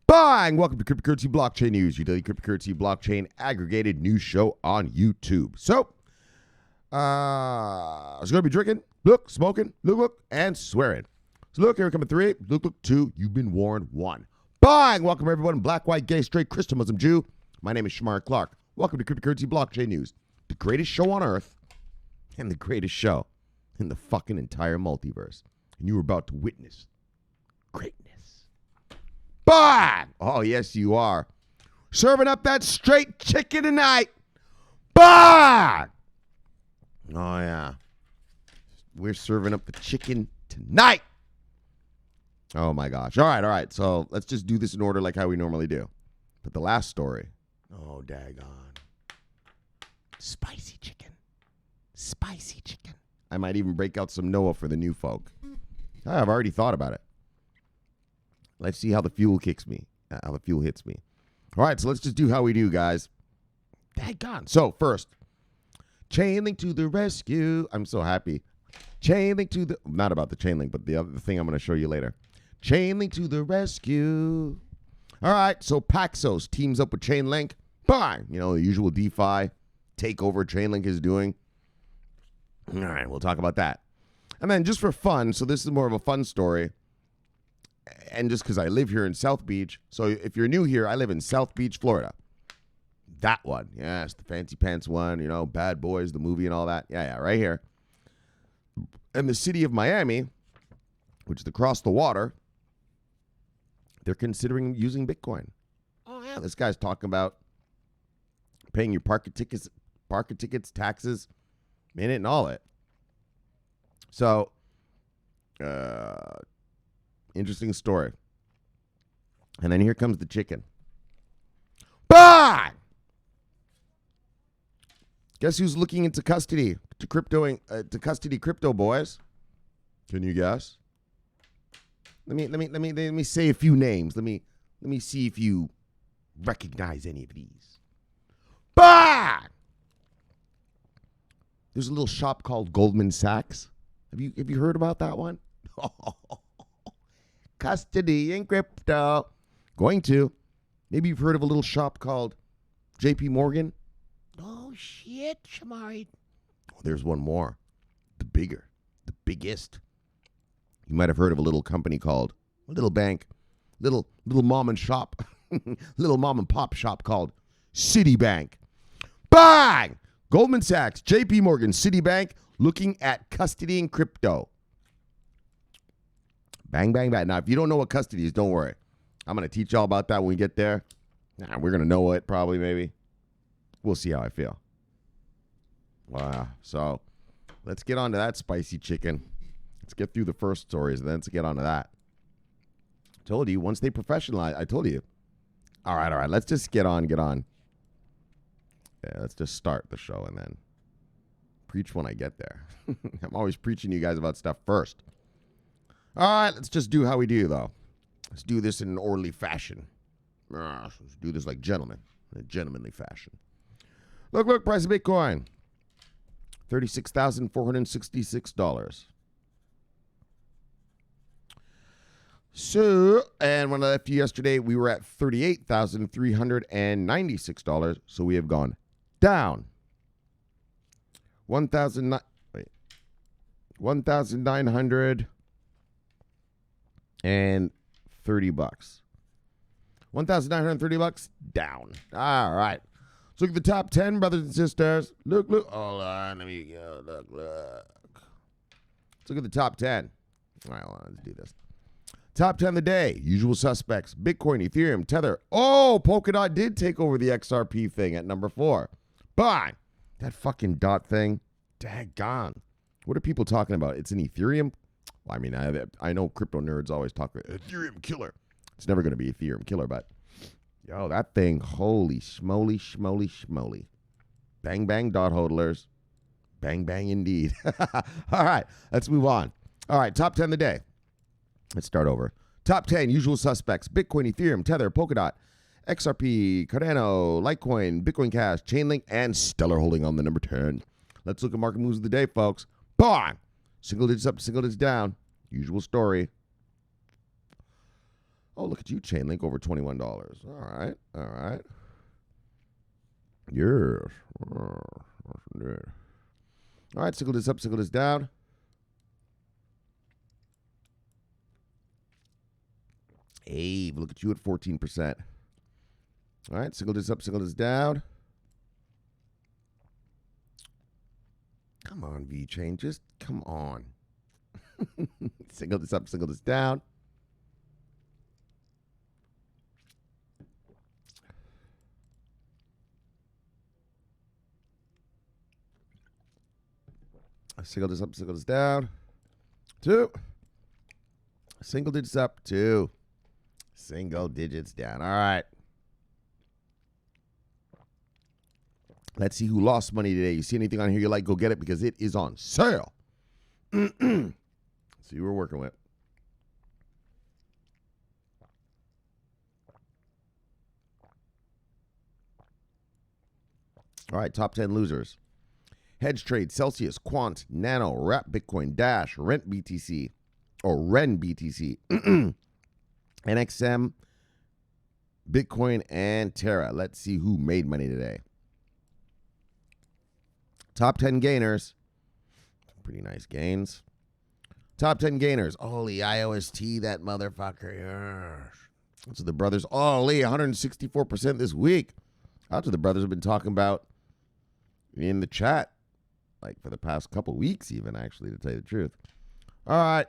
Bang! Welcome to Cryptocurrency Blockchain News, your daily cryptocurrency blockchain aggregated news show on YouTube. So, I was going to be drinking, look, smoking, look, and swearing. So look, here come 3, look, 2, you've been warned, 1. Bang! Welcome everyone, black, white, gay, straight, Christian, Muslim, Jew. My name is Shomari Clarke. Welcome to Cryptocurrency Blockchain News, the greatest show on earth and the greatest show in the fucking entire multiverse. And you are about to witness greatness. Bang! Oh, yes, you are. Serving up that straight chicken tonight. Bang! Oh, yeah. We're serving up the chicken tonight. Oh, my gosh. All right. So let's just do this in order like how we normally do. But the last story. Oh, daggone. Spicy chicken. Spicy chicken. I might even break out some Noah for the new folk. I've already thought about it. Let's see how the fuel hits me. All right, so let's just do how we do, guys. Daggone. So, first, Chainlink to the rescue. I'm so happy. Chainlink to the... Not about the Chainlink, but the other thing I'm going to show you later. Chainlink to the rescue. All right, so Paxos teams up with Chainlink. Bang! You know, the usual DeFi takeover Chainlink is doing. All right, we'll talk about that. And then just for fun, so this is more of a fun story. And just because I live here in South Beach. So if you're new here, I live in South Beach, Florida. That one. Yes, the fancy pants one, you know, Bad Boys, the movie and all that. Yeah, right here. And the city of Miami, which is across the water, they're considering using Bitcoin. Oh, yeah. This guy's talking about paying your parking tickets, taxes, minute and all that. So, interesting story. And then here comes the chicken. Bang! Guess who's looking into custody to custody crypto, boys? Can you guess? Let me say a few names. Let me see if you recognize any of these. Bang! There's a little shop called Goldman Sachs. Have you heard about that one? Custody in crypto. Going to. Maybe you've heard of a little shop called JPMorgan. Oh, shit, Shomari. Oh, there's one more. The biggest. You might have heard of a little company called, a little bank, little mom and shop, little mom and pop shop called Citibank. Bang! Goldman Sachs, JPMorgan, Citibank, looking at custodying crypto. Bang, bang, bang. Now, if you don't know what custody is, don't worry. I'm going to teach y'all about that when we get there. We're going to know it probably, maybe. We'll see how I feel. Wow. So, let's get on to that spicy chicken. Let's get through the first stories, and then let's get on to that. Told you, once they professionalize, I told you. All right. Let's just get on. Yeah, let's just start the show and then preach when I get there. I'm always preaching to you guys about stuff first. All right, let's just do how we do, though. Let's do this in an orderly fashion. Let's do this like gentlemen, in a gentlemanly fashion. Look, price of Bitcoin. $36,466. So, and when I left you yesterday, we were at $38,396. So we have gone down. $1,930. $1,930. Down. All right. Let's look at the top 10, brothers and sisters. Look. Hold on. Let me go. Look. Let's look at the top 10. All right, hold on. Let's do this. Top 10 of the day. Usual suspects. Bitcoin, Ethereum, Tether. Oh, Polkadot did take over the XRP thing at number 4. Bang! That fucking dot thing. Daggone. What are people talking about? It's an Ethereum? Well, I mean, I know crypto nerds always talk about Ethereum killer. It's never going to be Ethereum killer, but yo, that thing, holy schmoly. Bang, bang, dot hodlers. Bang, bang, indeed. All right, let's move on. All right, top 10 of the day. Let's start over. Top 10 usual suspects. Bitcoin, Ethereum, Tether, Polkadot, XRP, Cardano, Litecoin, Bitcoin Cash, Chainlink, and Stellar holding on the number 10. Let's look at market moves of the day, folks. Bang! Single digits up, single digits down. Usual story. Oh, look at you, Chainlink, over $21. All right. Yes. All right, sickle this up, sickle this down. Hey, look at you at 14%. All right, sickle this up, sickle this down. Come on, V-Chain, just come on. Sickle this up, sickle this down. Single digits up, single digits down. 2. Single digits up, 2. Single digits down. All right. Let's see who lost money today. You see anything on here you like, go get it because it is on sale. See who we're working with. All right, top 10 losers. Hedge Trade, Celsius, Quant, Nano, Wrap Bitcoin, Dash, Rent BTC, or Ren BTC, NXM, Bitcoin, and Terra. Let's see who made money today. Top 10 gainers. Pretty nice gains. Top 10 gainers. Holy IOST, that motherfucker. Yes. That's what the brothers. Holy 164% this week. That's what the brothers have been talking about in the chat. Like for the past couple weeks even, actually, to tell you the truth. All right.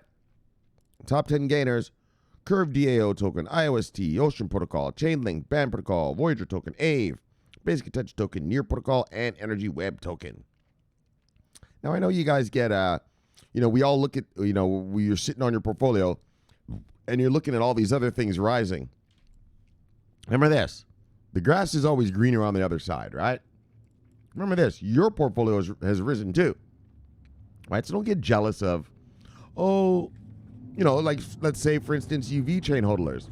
Top 10 gainers. Curve DAO token, IOST, Ocean Protocol, Chainlink, Band Protocol, Voyager token, Aave, Basic Attention token, Near Protocol, and Energy Web token. Now, I know you guys get, we all look at, when you're sitting on your portfolio and you're looking at all these other things rising. Remember this. The grass is always greener on the other side, right? Remember this, your portfolio has risen too, right? So don't get jealous of, like let's say, for instance, UV chain hodlers.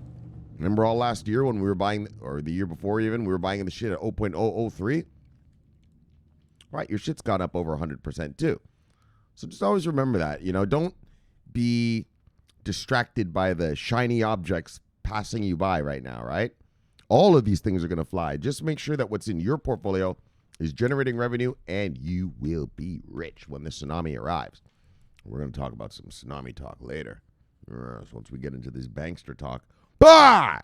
Remember all last year when we were buying, or the year before even, we were buying the shit at 0.003? Right, your shit's gone up over 100% too. So just always remember that, don't be distracted by the shiny objects passing you by right now, right? All of these things are going to fly. Just make sure that what's in your portfolio is generating revenue, and you will be rich when the tsunami arrives. We're going to talk about some tsunami talk later. Once we get into this bankster talk. Bah!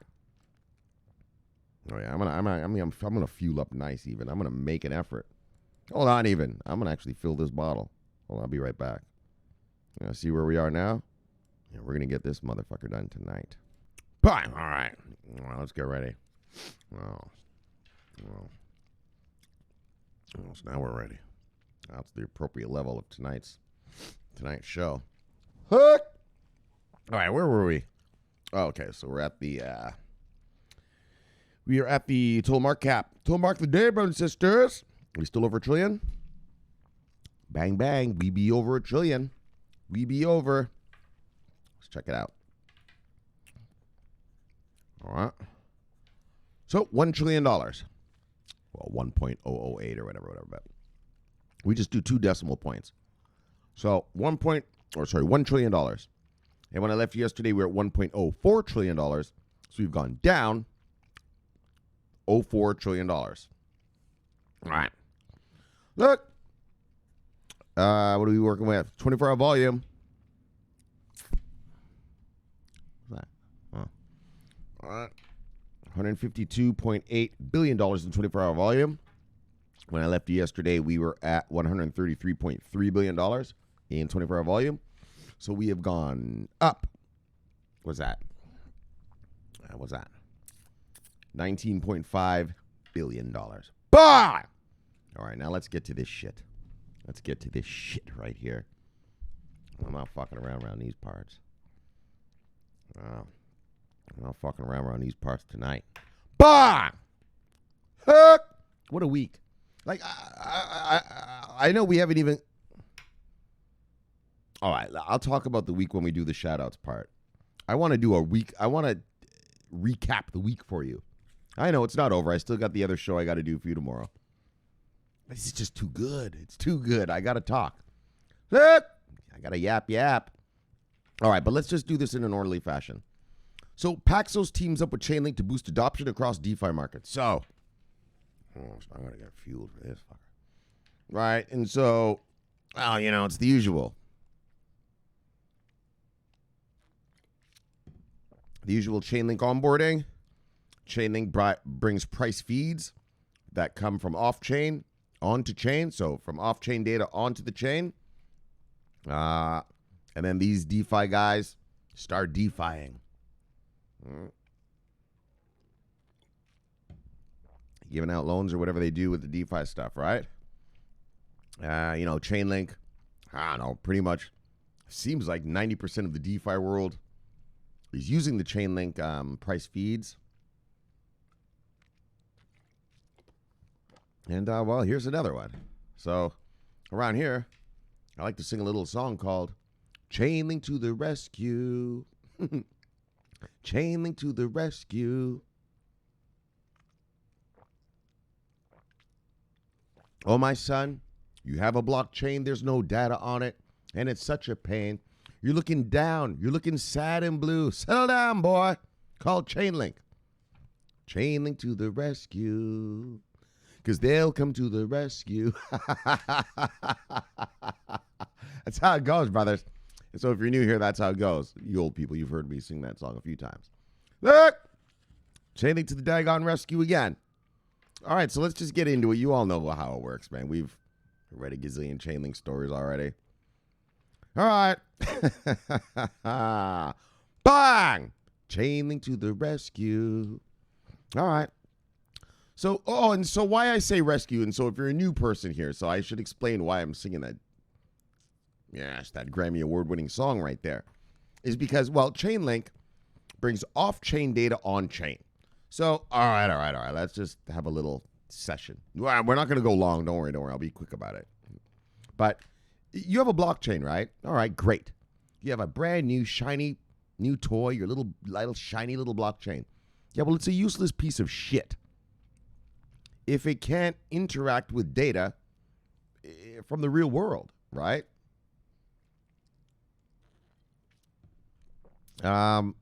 Oh yeah, I'm gonna fuel up nice even. I'm gonna make an effort. Hold on even. I'm gonna actually fill this bottle. Hold on, I'll be right back. See where we are now? Yeah, we're gonna get this motherfucker done tonight. Bye. All right. Well, let's get ready. Well, so now we're ready. That's the appropriate level of tonight's show. Hook. All right, where were we? Oh, okay, so we're at the total mark cap. Total mark of the day, brothers and sisters. Are we still over $1 trillion? Bang bang, we be over $1 trillion. We be over. Let's check it out. All right. So $1 trillion. Well, 1.008 or whatever, but we just do 2 decimal points. So $1 trillion. And when I left yesterday, we were at $1.04 trillion. So we've gone down $0.04 trillion. All right. Look. What are we working with? 24-hour volume. What's that? Oh. All right. $152.8 billion in 24-hour volume. When I left yesterday, we were at $133.3 billion in 24-hour volume. So we have gone up. What's that? $19.5 billion. Bah! All right, now let's get to this shit. Let's get to this shit right here. I'm not fucking around these parts. I'm not fucking around these parts tonight. Bah! Heck! What a week. Like, I know we haven't even... All right, I'll talk about the week when we do the shout-outs part. I want to do a week. I want to recap the week for you. I know it's not over. I still got the other show I got to do for you tomorrow. This is just too good. It's too good. I got to talk. I got to yap. All right, but let's just do this in an orderly fashion. So Paxos teams up with Chainlink to boost adoption across DeFi markets. So, I'm going to get fueled for this fucker. Right, and so, well, it's the usual. The usual Chainlink onboarding. Chainlink brings price feeds that come from off-chain onto chain. So from off-chain data onto the chain. And then these DeFi guys start DeFiing. Giving out loans or whatever they do with the DeFi stuff, right? Chainlink, I don't know, pretty much seems like 90% of the DeFi world is using the Chainlink price feeds. And, here's another one. So, around here, I like to sing a little song called Chainlink to the Rescue. Chainlink to the Rescue. Oh, my son, you have a blockchain, there's no data on it, and it's such a pain. You're looking down, you're looking sad and blue. Settle down, boy. Call Chainlink. Chainlink to the rescue. Because they'll come to the rescue. That's how it goes, brothers. And so if you're new here, that's how it goes. You old people, you've heard me sing that song a few times. Look! Chainlink to the daggone rescue again. All right, so let's just get into it. You all know how it works, man. We've read a gazillion Chainlink stories already. All right. Bang! Chainlink to the rescue. All right. So, and so why I say rescue, and so if you're a new person here, so I should explain why I'm singing that, yes, that Grammy Award-winning song right there, is because, Chainlink brings off-chain data on-chain. So, all right, let's just have a little session. We're not going to go long, don't worry, I'll be quick about it. But you have a blockchain, right? All right, great. You have a brand new, shiny, new toy, your little shiny little blockchain. Yeah, well, it's a useless piece of shit if it can't interact with data from the real world, right? So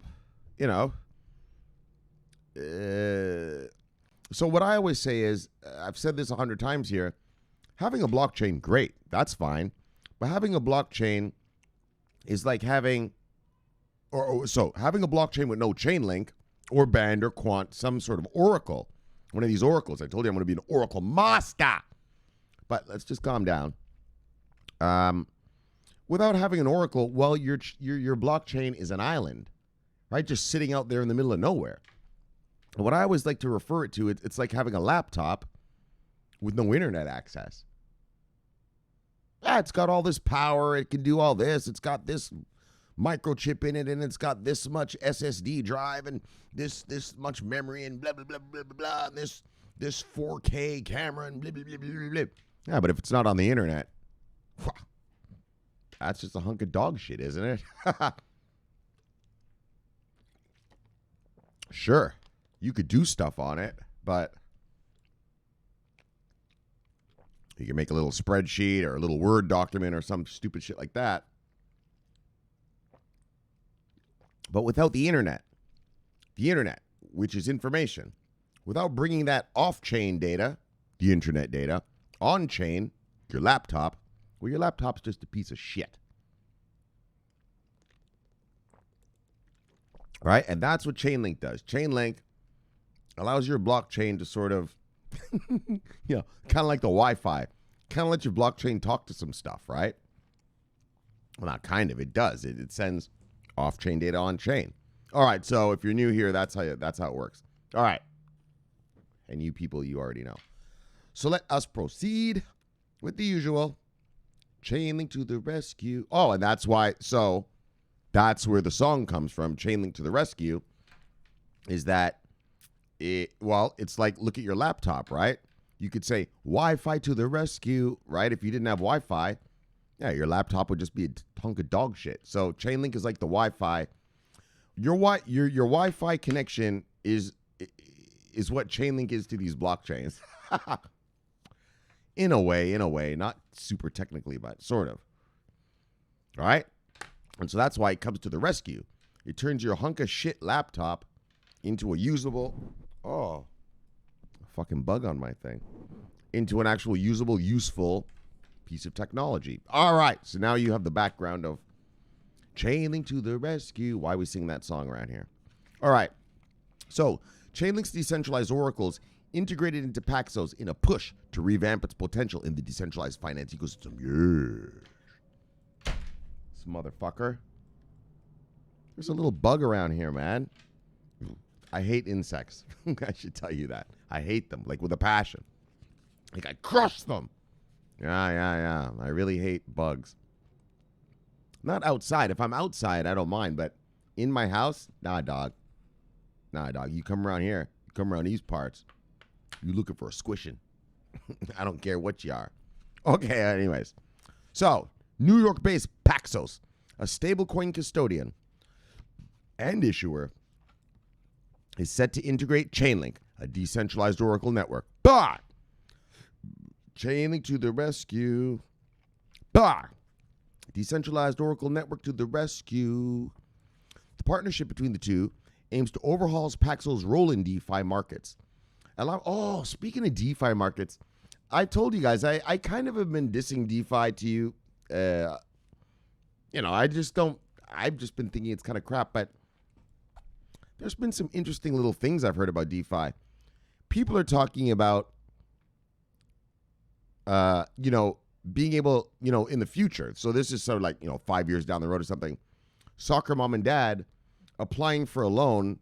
what I always say is, I've said this 100 times here, having a blockchain, great, that's fine. But having a blockchain is like having, having a blockchain with no chain link or band or quant, some sort of oracle. One of these oracles. I told you I'm going to be an oracle master. But let's just calm down. Without having an oracle, your blockchain is an island, right? Just sitting out there in the middle of nowhere. And what I always like to refer it to, it's like having a laptop with no internet access. Yeah, it's got all this power. It can do all this. It's got this microchip in it, and it's got this much SSD drive and this much memory and blah blah blah blah blah blah, and this 4K camera and blah blah blah blah blah. Yeah, but if it's not on the internet, that's just a hunk of dog shit, isn't it? Sure, you could do stuff on it, but you can make a little spreadsheet or a little Word document or some stupid shit like that. But without the internet, which is information, without bringing that off-chain data, the internet data, on-chain, your laptop, your laptop's just a piece of shit. Right? And that's what Chainlink does. Chainlink allows your blockchain to sort of, kind of like the Wi-Fi, kind of let your blockchain talk to some stuff, right? Well, not kind of. It does. It sends off-chain data on-chain. All right, so if you're new here, that's how it works. All right. And you people, you already know. So let us proceed with the usual. Chainlink to the rescue. Oh, and that's why, so that's where the song comes from, Chainlink to the rescue, is that, it's like, look at your laptop, right? You could say, Wi-Fi to the rescue, right? If you didn't have Wi-Fi, yeah, your laptop would just be a hunk of dog shit. So Chainlink is like the Wi-Fi. Your Wi-Fi connection is what Chainlink is to these blockchains. In a way, not super technically, but sort of. All right? And so that's why it comes to the rescue. It turns your hunk of shit laptop into a usable, fucking bug on my thing, into an actual usable, useful piece of technology. All right, so now you have the background of Chainlink to the rescue. Why we sing that song around here? All right, so Chainlink's decentralized oracles integrated into Paxos in a push to revamp its potential in the decentralized finance ecosystem. Yeah. This motherfucker. There's a little bug around here, man. I hate insects. I should tell you that. I hate them, like with a passion. Like I crush them. Yeah. I really hate bugs. Not outside. If I'm outside, I don't mind. But in my house, nah, dog. You come around here. You come around these parts. You looking for a squishing. I don't care what you are. Okay, anyways. So, New York-based Paxos, a stablecoin custodian and issuer, is set to integrate Chainlink, a decentralized oracle network. Bah! Chainlink to the rescue. Bah! Decentralized oracle network to the rescue. The partnership between the two aims to overhaul Paxos' role in DeFi markets. Speaking of DeFi markets, I told you guys, I kind of have been dissing DeFi to you. I've just been thinking it's kind of crap, but there's been some interesting little things I've heard about DeFi. People are talking about, being able, in the future. So this is sort of like, 5 years down the road or something. Soccer mom and dad applying for a loan,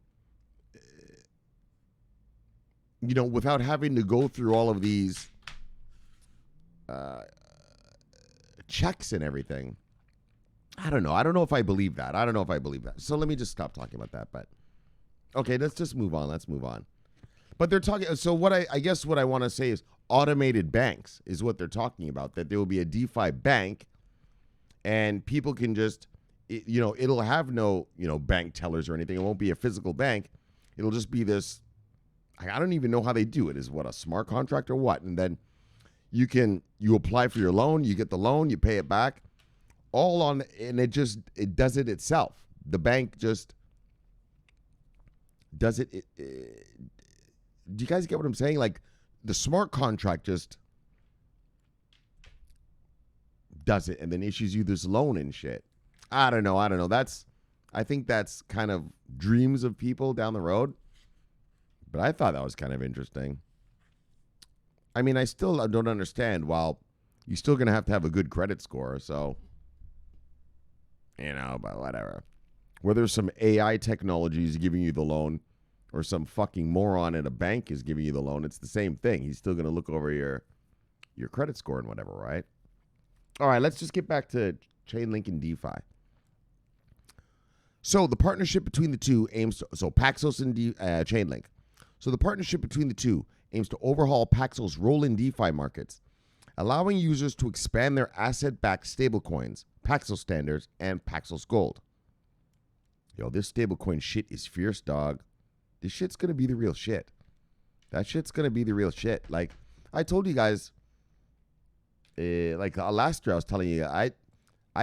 without having to go through all of these checks and everything. I don't know. I don't know if I believe that. So let me just stop talking about that. But okay, let's just move on. But they're talking. So what I guess what I want to say is automated banks is what they're talking about. That there will be a DeFi bank, and people can just, it'll have no, bank tellers or anything. It won't be a physical bank. It'll just be this. I don't even know how they do it. Is what, a smart contract or what? And then you apply for your loan, you get the loan, you pay it back, all on, and it does it itself. The bank just does it. Do you guys get what I'm saying? Like the smart contract just does it and then issues you this loan and shit. I don't know. I think that's kind of dreams of people down the road. But I thought that was kind of interesting. I mean, I still don't understand. While you're still going to have a good credit score. So, but whatever. Whether some AI technology is giving you the loan or some fucking moron at a bank is giving you the loan, it's the same thing. He's still going to look over your credit score and whatever, right? All right, let's just get back to Chainlink and DeFi. So the partnership between the two Paxos and Chainlink. So the partnership between the two aims to overhaul Paxos' role in DeFi markets, allowing users to expand their asset-backed stablecoins, Paxos Standards, and Paxos Gold. Yo, this stablecoin shit is fierce, dog. This shit's going to be the real shit. That shit's going to be the real shit. Like, I told you guys, last year I was telling you, I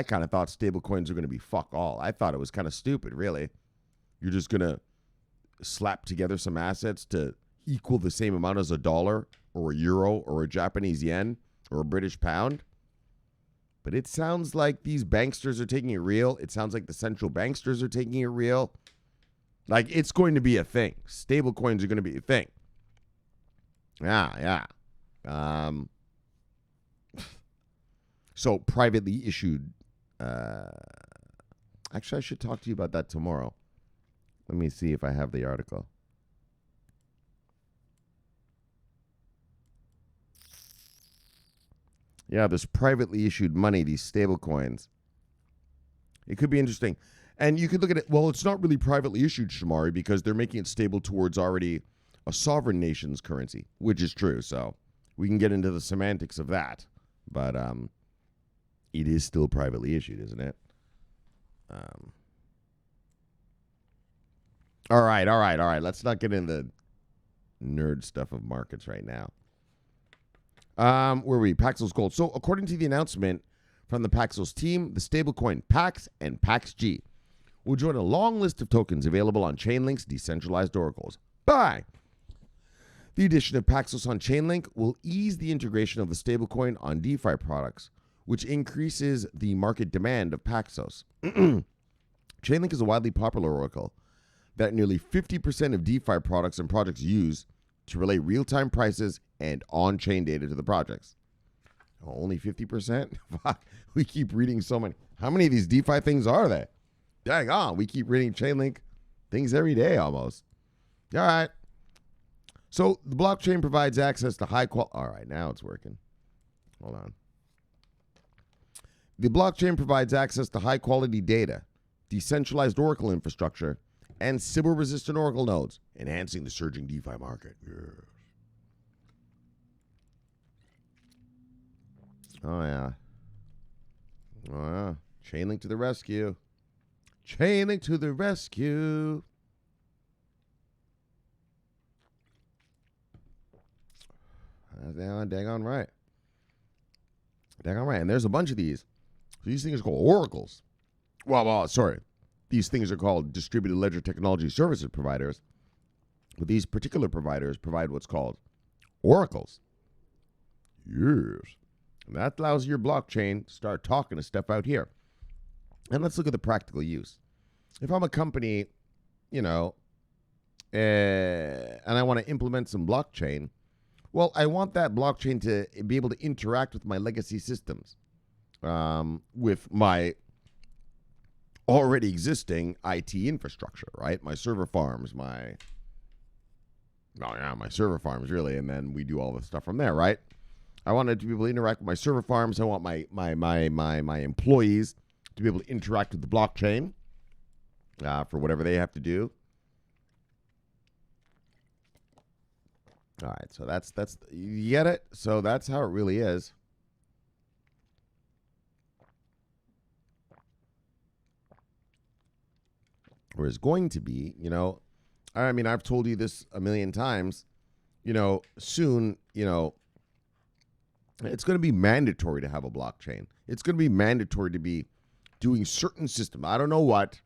kind of thought stablecoins were going to be fuck all. I thought it was kind of stupid, really. You're just going to slap together some assets to equal the same amount as a dollar or a euro or a Japanese yen or a British pound. But it sounds like these banksters are taking it real. It sounds like the central banksters are taking it real. Like, it's going to be a thing. Stable coins are going to be a thing. Yeah. So, privately issued. Actually, I should talk to you about that tomorrow. Let me see if I have the article. Yeah, this privately issued money, these stable coins. It could be interesting. And you could look at it, well, it's not really privately issued, Shomari, because they're making it stable towards already a sovereign nation's currency, which is true. So we can get into the semantics of that. But it is still privately issued, isn't it? All right. Let's not get into the nerd stuff of markets right now. Where are we? Paxos Gold. So according to the announcement from the Paxos team, the stablecoin Pax and PaxG will join a long list of tokens available on Chainlink's decentralized oracles. Buy! The addition of Paxos on Chainlink will ease the integration of the stablecoin on DeFi products, which increases the market demand of Paxos. Chainlink is a widely popular oracle that nearly 50% of DeFi products and projects use to relay real-time prices and on-chain data to the projects. Only 50%? Fuck, we keep reading so many. How many of these DeFi things are there? Dang on, we keep reading Chainlink things every day almost. All right. So the blockchain provides access to high quality. All right, now it's working. Hold on. The blockchain provides access to high quality data, decentralized oracle infrastructure, and Sybil-resistant oracle nodes, enhancing the surging DeFi market. Yes. Oh, yeah. Oh, yeah. Chainlink to the rescue. Chainlink to the rescue. Dang on right. Dang on right. And there's a bunch of these. So these things are called oracles. Well, sorry. These things are called distributed ledger technology services providers. But these particular providers provide what's called oracles. Yes. And that allows your blockchain to start talking to stuff out here. And let's look at the practical use. If I'm a company, and I want to implement some blockchain, well, I want that blockchain to be able to interact with my legacy systems, with my already existing IT infrastructure, right? My server farms, my server farms, really, and then we do all the stuff from there, right? I want it to be able to interact with my server farms. I want my employees to be able to interact with the blockchain for whatever they have to do. All right, so that's you get it? So that's how it really is. Or is going to be, I mean, I've told you this a million times, soon, it's going to be mandatory to have a blockchain. It's going to be mandatory to be doing certain systems. I don't know what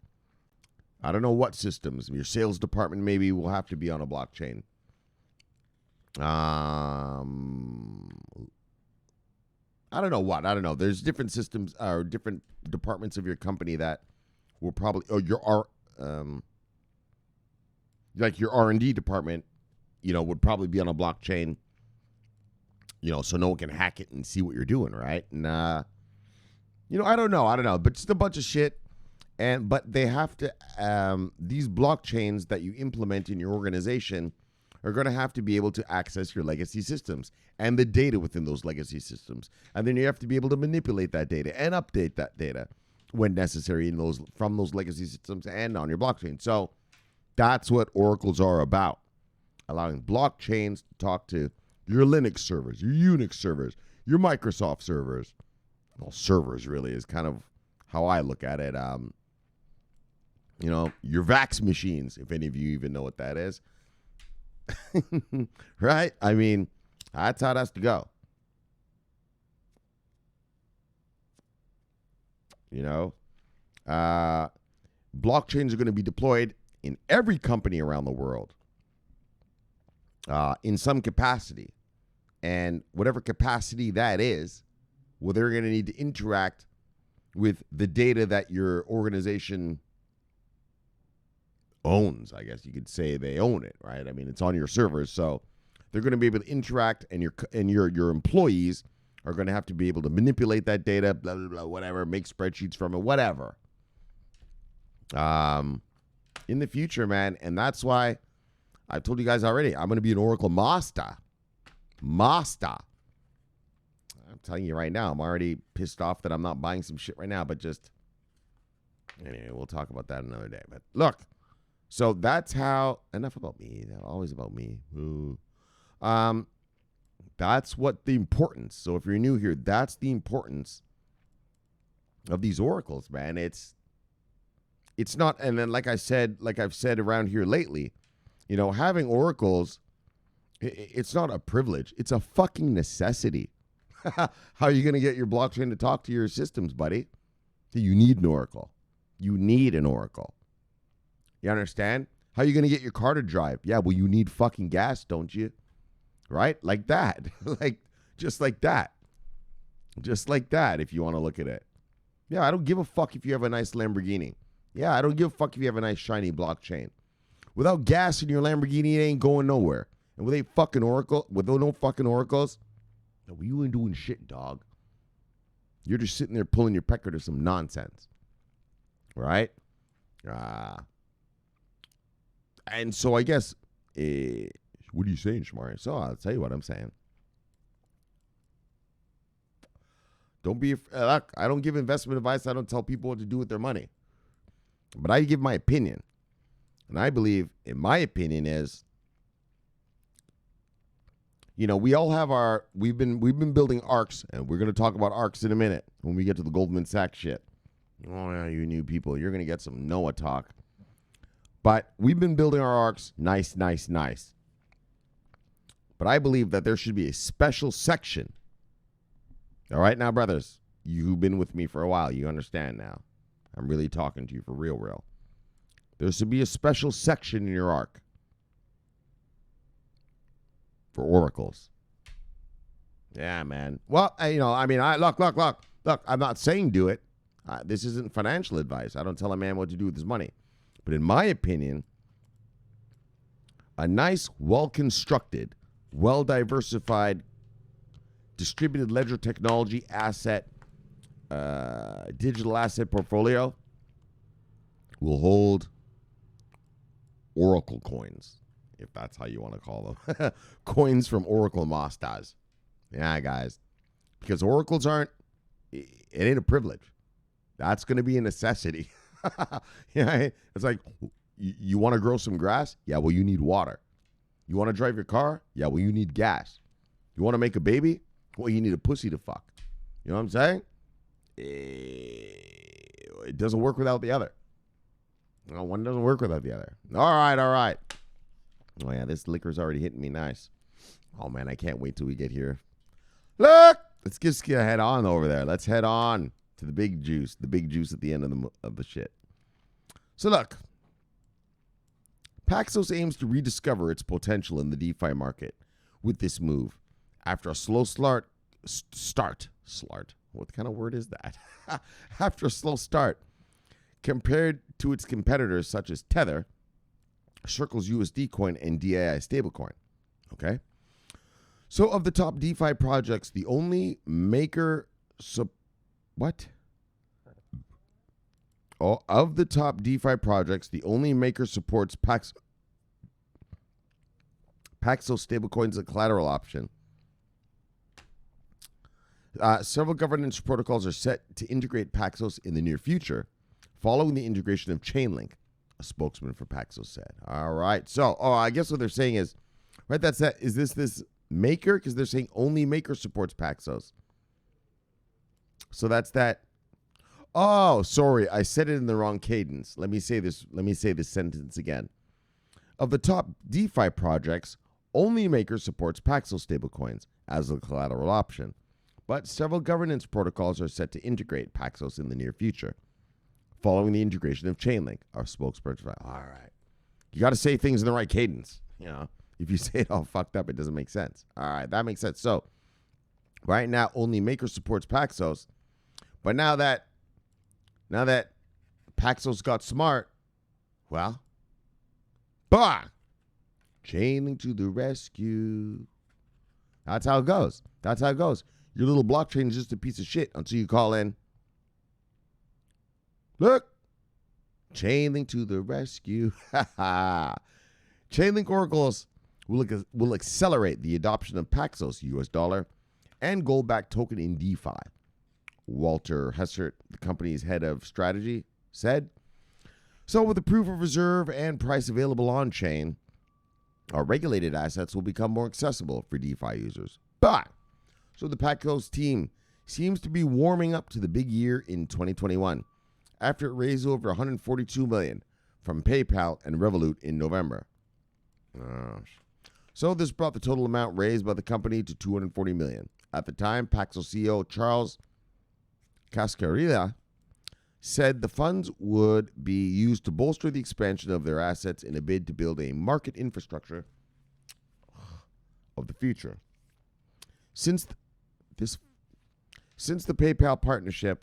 systems. Your sales department maybe will have to be on a blockchain. I don't know what. I don't know. There's different systems or different departments of your company that will probably, like your R&D department, would probably be on a blockchain, so no one can hack it and see what you're doing, right? And, I don't know, but just a bunch of shit. But they have to, these blockchains that you implement in your organization are going to have to be able to access your legacy systems and the data within those legacy systems. And then you have to be able to manipulate that data and update that data when necessary from those legacy systems and on your blockchain. So that's what oracles are about, allowing blockchains to talk to your Linux servers, your Unix servers, your Microsoft servers. Well, servers really is kind of how I look at it. Your VAX machines, if any of you even know what that is. Right? I mean, that's how it has to go. Blockchains are going to be deployed in every company around the world in some capacity. And whatever capacity that is, well, they're going to need to interact with the data that your organization owns. I guess you could say they own it, right? I mean, it's on your servers, so they're going to be able to interact, and your employees are going to have to be able to manipulate that data, blah blah blah, whatever, make spreadsheets from it, whatever. In the future, man, and that's why I've told you guys already, I'm going to be an Oracle master. I'm telling you right now, I'm already pissed off that I'm not buying some shit right now, but just anyway, we'll talk about that another day. But look. So that's how, enough about me, always about me. Ooh. That's what the importance. So if you're new here, that's the importance of these oracles, man. It's not, and then like I've said around here lately, having oracles, it's not a privilege. It's a fucking necessity. How are you going to get your blockchain to talk to your systems, buddy? You need an oracle. You need an Oracle. You understand? How are you going to get your car to drive? Yeah, well, you need fucking gas, don't you? Right? Like that. Just like that. Just like that, if you want to look at it. Yeah, I don't give a fuck if you have a nice Lamborghini. Yeah, I don't give a fuck if you have a nice shiny blockchain. Without gas in your Lamborghini, it ain't going nowhere. And with no fucking oracles, no, you ain't doing shit, dog. You're just sitting there pulling your pecker to some nonsense. Right? And so I guess, what are you saying, Shomari? So I'll tell you what I'm saying. Don't be, look, I don't give investment advice. I don't tell people what to do with their money. But I give my opinion. And I believe, in my opinion, is, we all have we've been building ARCs, and we're going to talk about ARCs in a minute when we get to the Goldman Sachs shit. Oh, yeah, you new people, you're going to get some Noah talk. But we've been building our ARCs nice. But I believe that there should be a special section. All right, now, brothers, you've been with me for a while. You understand now. I'm really talking to you for real. There should be a special section in your ARC for oracles. Yeah, man. Well, look, I'm not saying do it. This isn't financial advice. I don't tell a man what to do with his money. But in my opinion, a nice, well-constructed, well-diversified, distributed ledger technology asset, digital asset portfolio will hold Oracle coins, if that's how you want to call them. Coins from Oracle Masters. Yeah, guys. Because oracles it ain't a privilege. That's going to be a necessity. Yeah, it's like, you want to grow some grass? Yeah, well, you need water. You want to drive your car? Yeah, well, you need gas. You want to make a baby? Well, you need a pussy to fuck. You know what I'm saying? It doesn't work without the other. No, one doesn't work without the other. All right. Oh, yeah, this liquor's already hitting me nice. Oh, man, I can't wait till we get here. Look! Let's just head on over there. Let's head on to the big juice. The big juice at the end of the shit. So, look. Paxos aims to rediscover its potential in the DeFi market with this move. After a slow start. What kind of word is that? After a slow start, compared to its competitors such as Tether, Circle's USD coin, and DAI stablecoin. Okay? So of the top DeFi projects, the only maker of the top DeFi projects, the only maker supports Paxos stablecoins as a collateral option. Several governance protocols are set to integrate Paxos in the near future, following the integration of Chainlink, a spokesman for Paxos said. All right. So, I guess what they're saying is, right, is this maker? Because they're saying only maker supports Paxos. So that's that. Oh, sorry. I said it in the wrong cadence. Let me say this sentence again. Of the top DeFi projects, only maker supports Paxos stablecoins as a collateral option. But several governance protocols are set to integrate Paxos in the near future, following the integration of Chainlink, our spokesperson. All right. You got to say things in the right cadence. If you say it all fucked up, it doesn't make sense. All right, that makes sense. So, right now, only maker supports Paxos. But now that Paxos got smart, well, Chainlink to the rescue. That's how it goes. Your little blockchain is just a piece of shit until you call in. Look, Chainlink to the rescue. Chainlink oracles will accelerate the adoption of Paxos US dollar and gold-backed token in DeFi. Walter Hessert, the company's head of strategy, said, so with the proof of reserve and price available on chain, our regulated assets will become more accessible for DeFi users. So the Paxos team seems to be warming up to the big year in 2021 after it raised over $142 million from PayPal and Revolut in November. So this brought the total amount raised by the company to $240 million. At the time, Paxos CEO Charles Cascarilla said the funds would be used to bolster the expansion of their assets in a bid to build a market infrastructure of the future. Since the PayPal partnership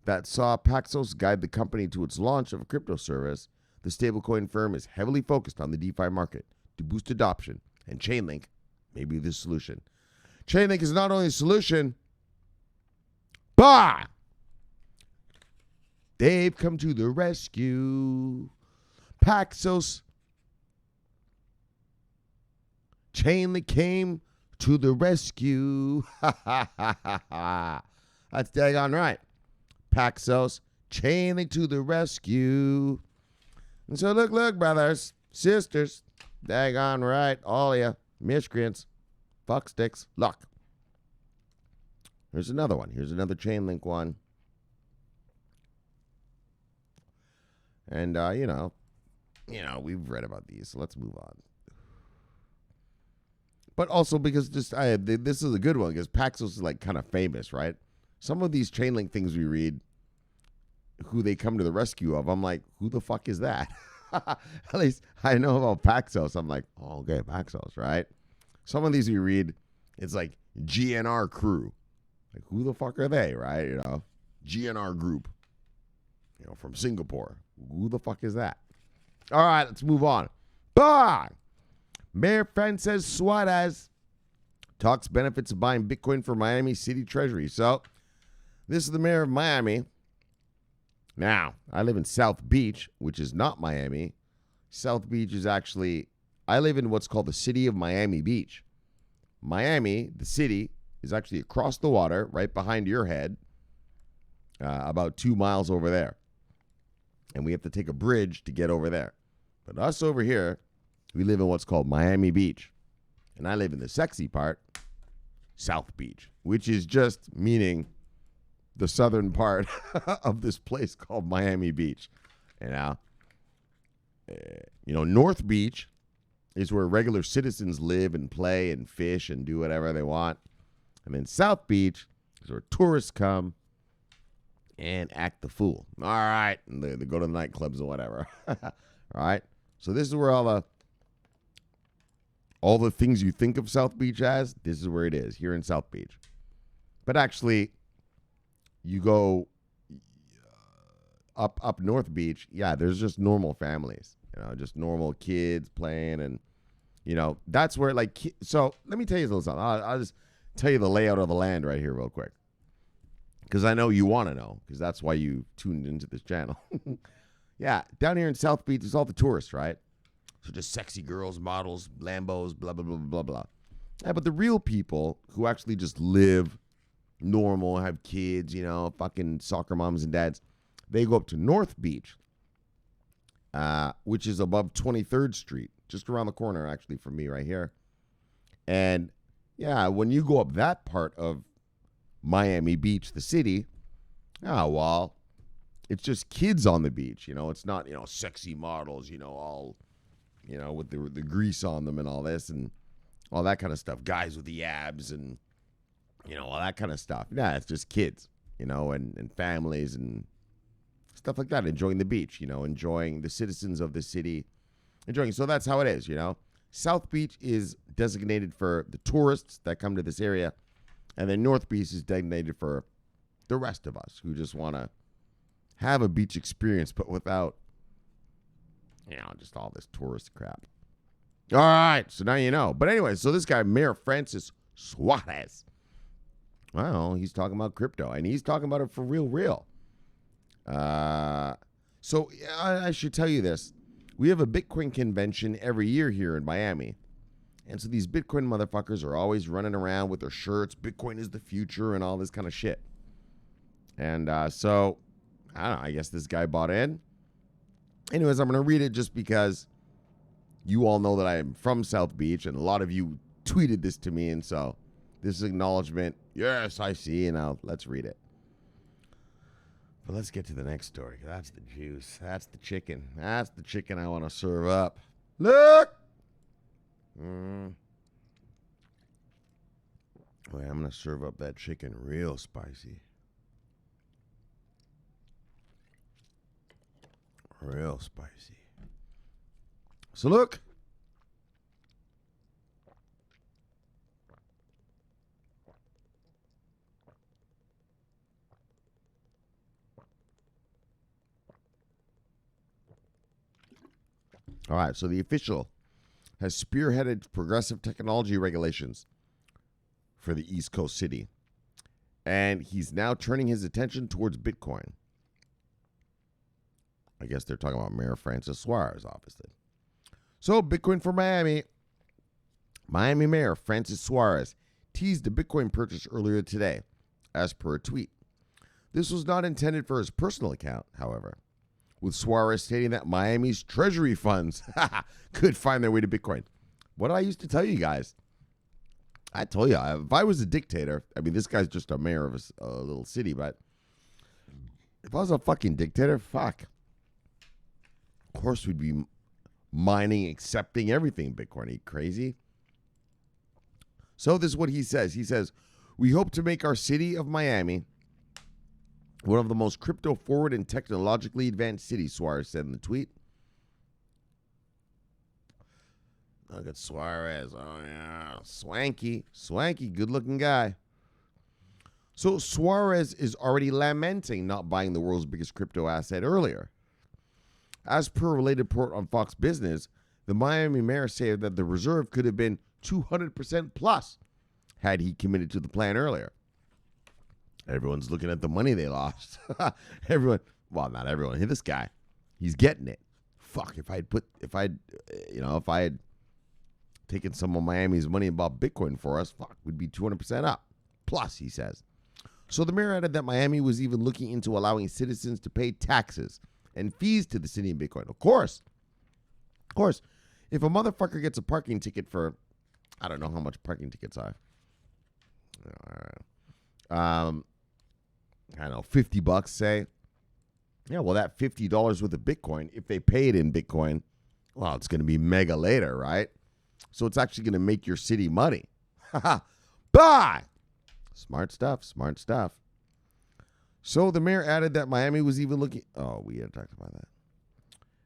that saw Paxos guide the company to its launch of a crypto service, the stablecoin firm is heavily focused on the DeFi market to boost adoption, and Chainlink may be the solution. Chainlink is not only a solution, but they've come to the rescue. Paxos. Chainlink came to the rescue. That's daggone right. Paxos. Chainlink to the rescue. And so look, brothers, sisters, daggone right, all of you, miscreants, fucksticks, look. Here's another one. Here's another Chainlink one. And, we've read about these, so let's move on. But also because this is a good one, because Paxos is like kind of famous, right? Some of these Chainlink things we read, who they come to the rescue of, I'm like, who the fuck is that? At least I know about Paxos. I'm like, oh, okay, Paxos, right? Some of these we read, it's like GNR crew. Like, who the fuck are they, right? GNR group, from Singapore. Who the fuck is that? All right, let's move on. Bye. Mayor Francis Suarez talks benefits of buying Bitcoin for Miami City Treasury. So, this is the mayor of Miami. Now, I live in South Beach, which is not Miami. South Beach is actually, I live in what's called the city of Miami Beach. Miami, the city, is actually across the water, right behind your head, about 2 miles over there. And we have to take a bridge to get over there. But us over here, we live in what's called Miami Beach. And I live in the sexy part, South Beach, which is just meaning the southern part of this place called Miami Beach. North Beach is where regular citizens live and play and fish and do whatever they want. And then South Beach is where tourists come and act the fool. All right. And they go to the nightclubs and whatever. All right. So this is where all the things you think of South Beach as, this is where it is, here in South Beach. But actually, you go up North Beach, there's just normal families, just normal kids playing, and that's where so let me tell you something. I'll just tell you the layout of the land right here real quick, because I know you want to know, because that's why you tuned into this channel. Down here in South Beach is all the tourists, right? So just sexy girls, models, Lambos, blah blah blah blah blah. But the real people who actually just live normal, have kids, fucking soccer moms and dads, they go up to North Beach, which is above 23rd Street, just around the corner, actually, from me right here. And, when you go up that part of Miami Beach, the city, it's just kids on the beach, it's not, sexy models, all, with the grease on them and all this and all that kind of stuff, guys with the abs and all that kind of stuff. It's just kids, and families and stuff like that, enjoying the beach, enjoying the citizens of the city, enjoying. So that's how it is, South Beach is designated for the tourists that come to this area, and then North Beach is designated for the rest of us who just want to have a beach experience, but without, just all this tourist crap. All right, so now you know. But anyway, so this guy, Mayor Francis Suarez, well, he's talking about crypto, and he's talking about it for real. So I should tell you this. We have a Bitcoin convention every year here in Miami. And so these Bitcoin motherfuckers are always running around with their shirts, Bitcoin is the future, and all this kind of shit. And so, I don't know, I guess this guy bought in. Anyways, I'm going to read it just because you all know that I am from South Beach, and a lot of you tweeted this to me, and so this is acknowledgement. Yes, I see. Now let's read it. But let's get to the next story. That's the juice. That's the chicken. That's the chicken I want to serve up. Look. Wait, I'm going to serve up that chicken real spicy. Real spicy. So look. All right, so the official has spearheaded progressive technology regulations for the East Coast city. And he's now turning his attention towards Bitcoin. I guess they're talking about Mayor Francis Suarez, obviously. So, Bitcoin for Miami. Miami Mayor Francis Suarez teased a Bitcoin purchase earlier today, as per a tweet. This was not intended for his personal account, however, with Suarez stating that Miami's treasury funds could find their way to Bitcoin. What I used to tell you guys, I told you, if I was a dictator, I mean, this guy's just a mayor of a little city, but if I was a fucking dictator, fuck. Of course we'd be mining, accepting everything Bitcoin. Are you crazy? So this is what he says. He says, we hope to make our city of Miami one of the most crypto-forward and technologically advanced cities, Suarez said in the tweet. Look at Suarez. Oh, yeah. Swanky, good-looking guy. So Suarez is already lamenting not buying the world's biggest crypto asset earlier. As per a related report on Fox Business, the Miami mayor said that the reserve could have been 200% plus had he committed to the plan earlier. Everyone's looking at the money they lost. Everyone, well, not everyone. Hey, this guy, he's getting it. Fuck, if I had taken some of Miami's money and bought Bitcoin for us, fuck, we'd be 200% up. Plus, he says. So the mayor added that Miami was even looking into allowing citizens to pay taxes and fees to the city in Bitcoin. Of course, if a motherfucker gets a parking ticket for, I don't know how much parking tickets are. I don't know, $50, say. Yeah, well, that $50 worth of Bitcoin, if they pay it in Bitcoin, well, it's going to be mega later, right? So it's actually going to make your city money. Bye! Smart stuff. So the mayor added that Miami was even looking... Oh, we had talked about that.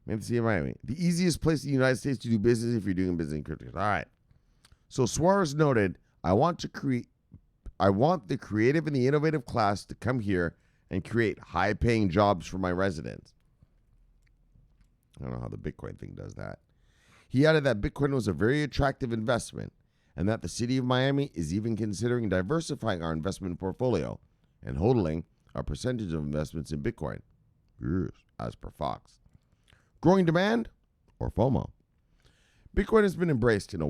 Maybe see Miami. The easiest place in the United States to do business if you're doing business in crypto. All right. So Suarez noted, I want the creative and the innovative class to come here and create high-paying jobs for my residents. I don't know how the Bitcoin thing does that. He added that Bitcoin was a very attractive investment and that the city of Miami is even considering diversifying our investment portfolio and holding a percentage of investments in Bitcoin, as per Fox. Growing demand or FOMO? Bitcoin has been embraced in a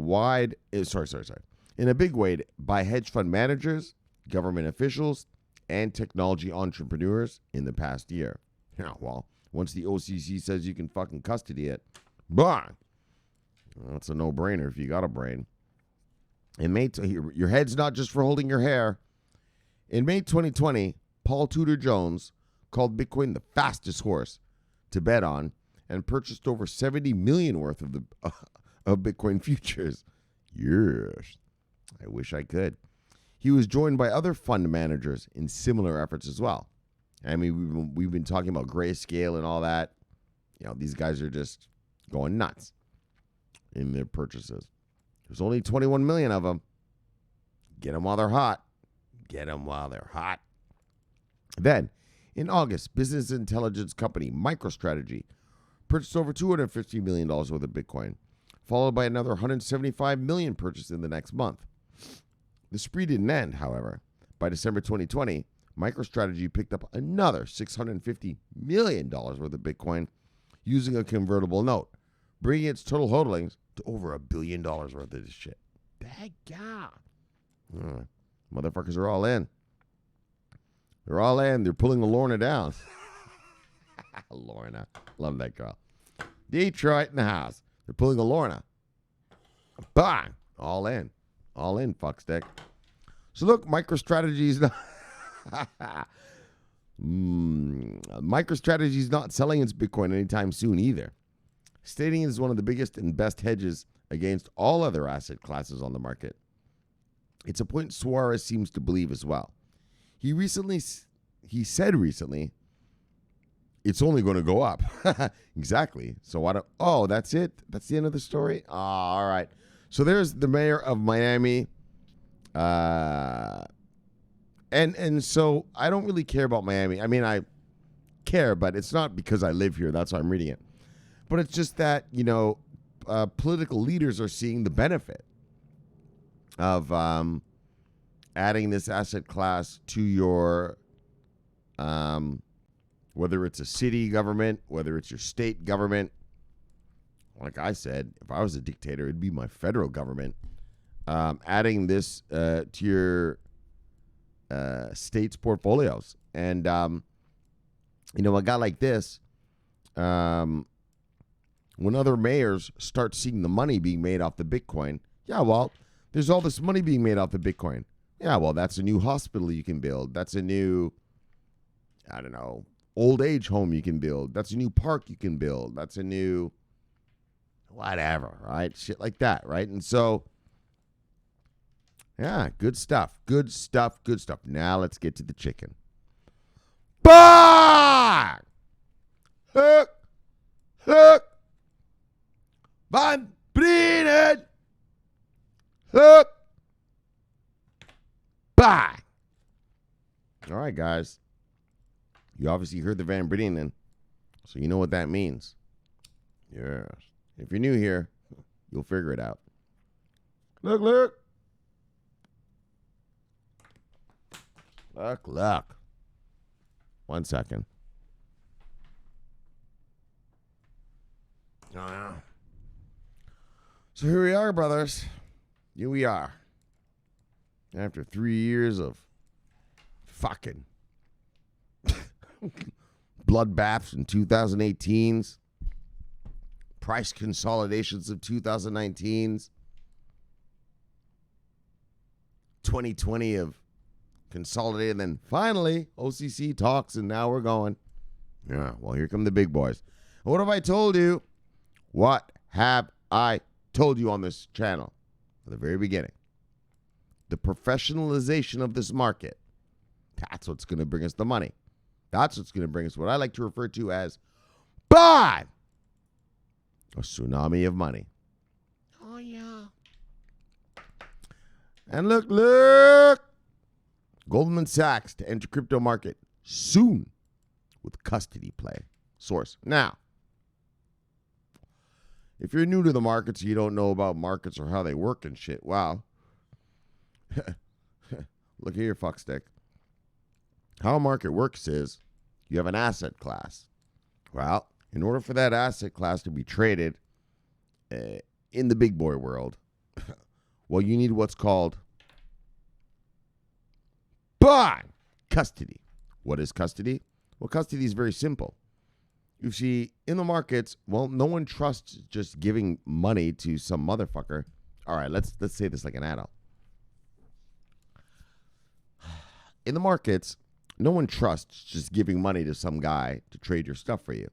big way by hedge fund managers, government officials, and technology entrepreneurs in the past year. Yeah, well, once the OCC says you can fucking custody it, bang! Well, that's a no-brainer if you got a brain. In May, your head's not just for holding your hair. In May 2020, Paul Tudor Jones called Bitcoin the fastest horse to bet on and purchased over $70 million worth of Bitcoin futures. Yes, I wish I could. He was joined by other fund managers in similar efforts as well. I mean, we've been talking about grayscale and all that. You know, these guys are just going nuts in their purchases. There's only 21 million of them. Get them while they're hot. Then, in August, business intelligence company MicroStrategy purchased over $250 million worth of Bitcoin, followed by another $175 million purchased in the next month. The spree didn't end, however. By December 2020, MicroStrategy picked up another $650 million worth of Bitcoin using a convertible note, bringing its total holdings to over $1 billion worth of this shit. Daggone. Motherfuckers are all in. They're all in. They're pulling the Lorna down. Lorna. Love that girl. Detroit in the house. They're pulling the Lorna. Bang. All in. All in, fuckstick. So look, MicroStrategy's not... MicroStrategy's not selling its Bitcoin anytime soon either, stating it is one of the biggest and best hedges against all other asset classes on the market. It's a point Suarez seems to believe as well. He said recently it's only going to go up. Exactly. So why don't? Oh, that's it. That's the end of the story. Oh, all right. So there's the mayor of Miami. And so I don't really care about Miami. I mean, I care, but it's not because I live here. That's why I'm reading it. But it's just that, political leaders are seeing the benefit of adding this asset class to your, whether it's a city government, whether it's your state government. Like I said, if I was a dictator, it'd be my federal government. Adding this to your state's portfolios. And, a guy like this, when other mayors start seeing the money being made off the Bitcoin, yeah, well, there's all this money being made off the Bitcoin. Yeah, well, that's a new hospital you can build. That's a new, I don't know, old age home you can build. That's a new park you can build. That's a new whatever, right? Shit like that, right? And so, yeah, good stuff. Good stuff. Good stuff. Now let's get to the chicken. Bah! Hook! Hook! Van Brienen! Hook! Bah! All right, guys. You obviously heard the Van Brienen, so you know what that means. Yes. If you're new here, you'll figure it out. Look. Look. 1 second. Oh, yeah. So here we are, brothers. Here we are. After 3 years of fucking bloodbaths in 2018s, price consolidations of 2019s, 2020 of consolidated, and then finally OCC talks, and now we're going. Yeah, well, here come the big boys. What have I told you? What have I told you on this channel from the very beginning? The professionalization of this market. That's what's going to bring us the money. That's what's going to bring us what I like to refer to as a tsunami of money. Oh, yeah. And look. Goldman Sachs to enter crypto market soon with custody play. Source. Now, if you're new to the markets, you don't know about markets or how they work and shit, wow. Look here, fuckstick. How a market works is you have an asset class. Well, in order for that asset class to be traded in the big boy world, well, you need what's called custody. What is custody? Well, custody is very simple. You see, in the markets, well, no one trusts just giving money to some motherfucker. All right, let's say this like an adult. In the markets, no one trusts just giving money to some guy to trade your stuff for you.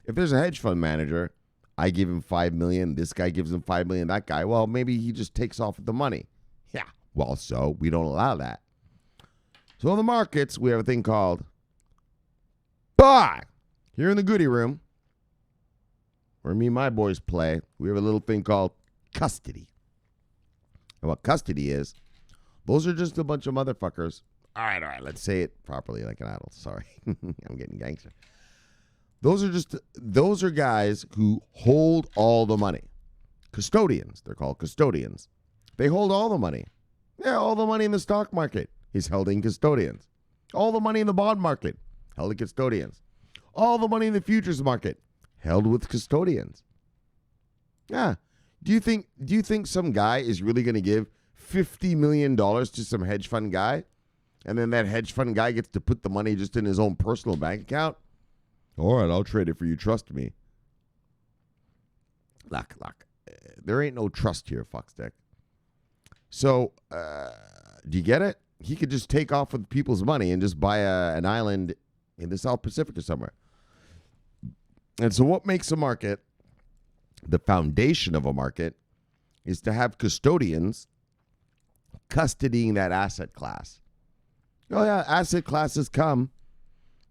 If there's a hedge fund manager, I give him $5 million, this guy gives him $5 million, that guy, well, maybe he just takes off with the money. Yeah, well, so we don't allow that. So in the markets, we have a thing called here in the goodie room, where me and my boys play, we have a little thing called custody. And what custody is, those are just a bunch of motherfuckers. All right, let's say it properly like an adult. Sorry, I'm getting gangster. Those are guys who hold all the money. Custodians, they're called custodians. They hold all the money. Yeah, all the money in the stock market is held in custodians. All the money in the bond market, held in custodians. All the money in the futures market, held with custodians. Yeah. Do you think some guy is really going to give $50 million to some hedge fund guy, and then that hedge fund guy gets to put the money just in his own personal bank account? All right, I'll trade it for you. Trust me. Look. There ain't no trust here, fuckstick. So, do you get it? He could just take off with people's money and just buy an island in the South Pacific or somewhere. And so what makes a market, the foundation of a market, is to have custodians custodying that asset class. Oh, yeah, asset classes come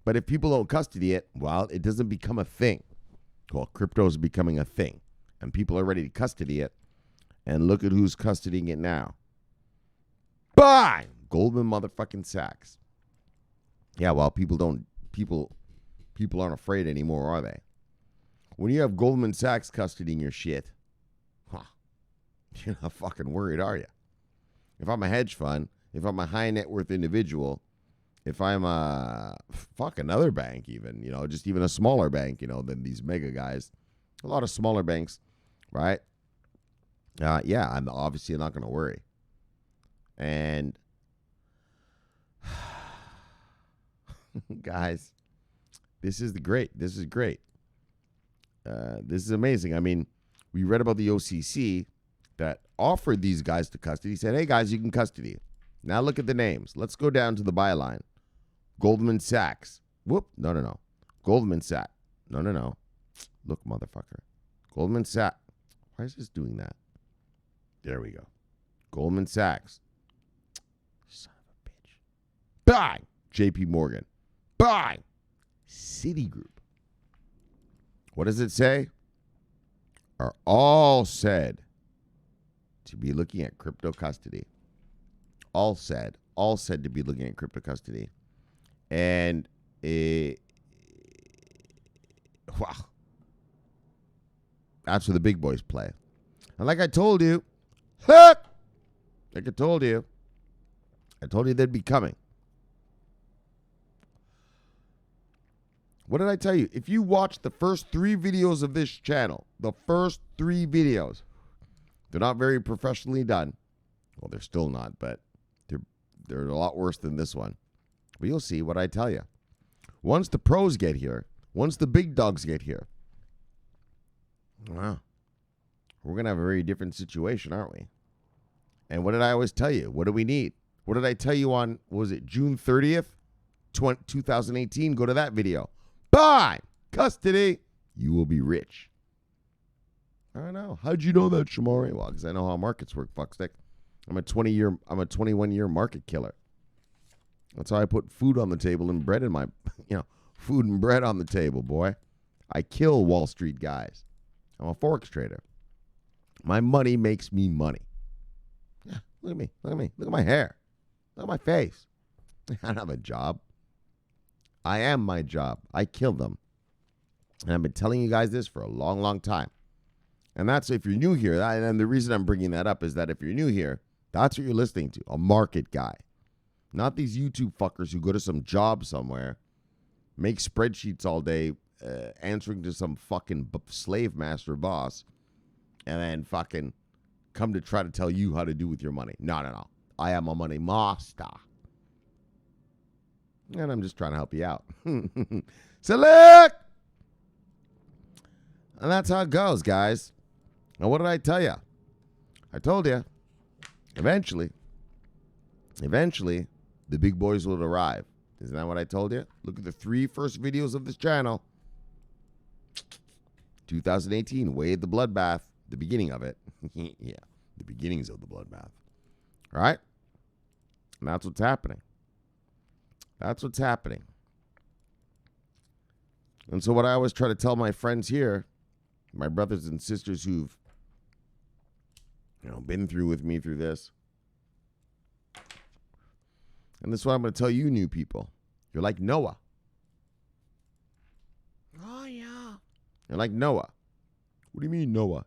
But if people don't custody it, well, it doesn't become a thing. Well, crypto is becoming a thing, and people are ready to custody it. And look at who's custodying it now. Bang! Goldman motherfucking Sachs. Yeah, well, people aren't afraid anymore, are they? When you have Goldman Sachs custodying your shit, you're not fucking worried, are you? If I'm a hedge fund, if I'm a high net worth individual, if I'm a fuck another bank even, just even a smaller bank, than these mega guys, a lot of smaller banks, right? Yeah, I'm obviously not going to worry. And guys, this is great. This is great. This is amazing. I mean, we read about the OCC that offered these guys to custody. He said, hey, guys, you can custody. Now look at the names. Let's go down to the byline. Goldman Sachs. Whoop. No. Goldman Sachs. No. Look, motherfucker. Goldman Sachs. Why is this doing that? There we go. Goldman Sachs. Son of a bitch. Bang! JPMorgan. Bang! Citigroup. What does it say? Are all said to be looking at crypto custody. All said to be looking at crypto custody. And wow. That's where the big boys play. And like I told you, they'd be coming. What did I tell you? If you watch the first 3 videos of this channel, they're not very professionally done. Well, they're still not, but they're a lot worse than this one. But you'll see what I tell you. Once the pros get here, once the big dogs get here, wow, we're going to have a very different situation, aren't we? And what did I always tell you? What do we need? What did I tell you on, June 30th, 2018? Go to that video. Buy custody. You will be rich. I know. How'd you know that, Shomari? Well, because I know how markets work, fuckstick. I'm a 21-year market killer. That's how I put food on the table and bread in my, food and bread on the table, boy. I kill Wall Street guys. I'm a forex trader. My money makes me money. Yeah, look at me. Look at my hair. Look at my face. I don't have a job. I am my job. I kill them. And I've been telling you guys this for a long, long time. And that's if you're new here. And the reason I'm bringing that up is that if you're new here, that's what you're listening to. A market guy. Not these YouTube fuckers who go to some job somewhere, make spreadsheets all day, answering to some fucking slave master boss, and then fucking come to try to tell you how to do with your money. No. I am a money master. And I'm just trying to help you out. Select! And that's how it goes, guys. Now, what did I tell you? I told you, eventually, the big boys will arrive. Isn't that what I told you? Look at the 3 first videos of this channel. 2018, Wade the Bloodbath. The beginning of it. Yeah, the beginnings of the bloodbath. All right? And that's what's happening. That's what's happening. And so what I always try to tell my friends here, my brothers and sisters who've, been through with me through this, and this is what I'm going to tell you new people. You're like Noah. Oh, yeah. You're like Noah. What do you mean, Noah?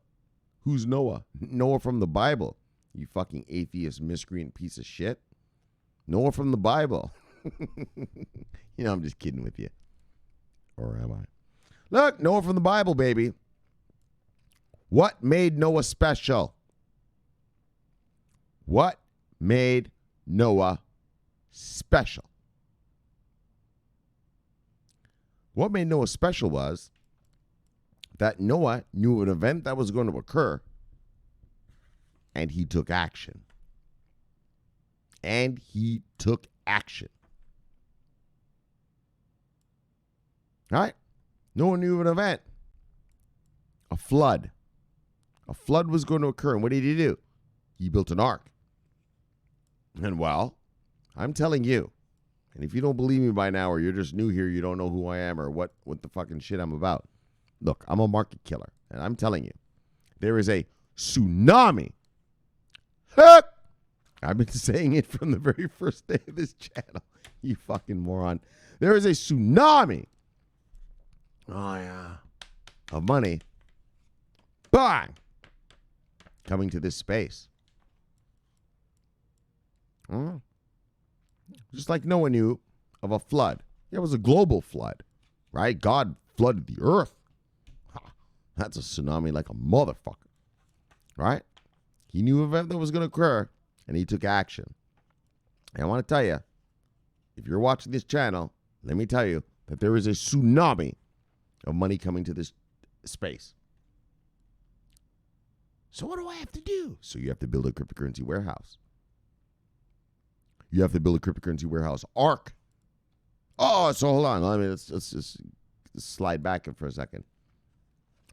Who's Noah? Noah from the Bible. You fucking atheist, miscreant piece of shit. Noah from the Bible. I'm just kidding with you. Or am I? Look, Noah from the Bible, baby. What made Noah special? What made Noah special? What made Noah special was that Noah knew an event that was going to occur, and he took action. And he took action. All right? Noah knew an event. A flood. A flood was going to occur. And what did he do? He built an ark. And well, I'm telling you, And if you don't believe me by now, or you're just new here, you don't know who I am or what the fucking shit I'm about. Look, I'm a market killer, and I'm telling you, there is a tsunami. I've been saying it from the very first day of this channel. You fucking moron. There is a tsunami. Oh, yeah. Of money. Bang! Coming to this space. Just like no one knew of a flood. It was a global flood, right? God flooded the earth. That's a tsunami like a motherfucker, right? He knew an event that was going to occur, and he took action. And I want to tell you, if you're watching this channel, let me tell you that there is a tsunami of money coming to this space. So what do I have to do? So you have to build a cryptocurrency warehouse. You have to build a cryptocurrency warehouse ARC. Oh, so hold on. Let's just slide back for a second.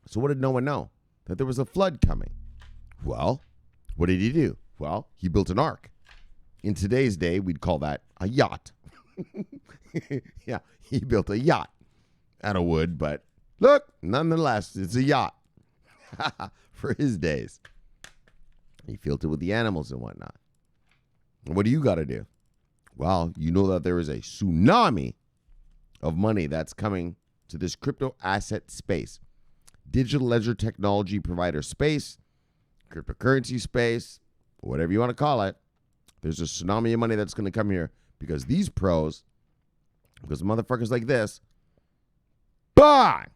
So what did no one know? That there was a flood coming. Well, what did he do? Well, he built an ARC. In today's day, we'd call that a yacht. Yeah, he built a yacht out of wood, but look, nonetheless, it's a yacht for his days. He filled it with the animals and whatnot. And what do you got to do? Well, you know that there is a tsunami of money that's coming to this crypto asset space. Digital ledger technology provider space, cryptocurrency space, whatever you want to call it. There's a tsunami of money that's going to come here because these pros, because motherfuckers like this, bang,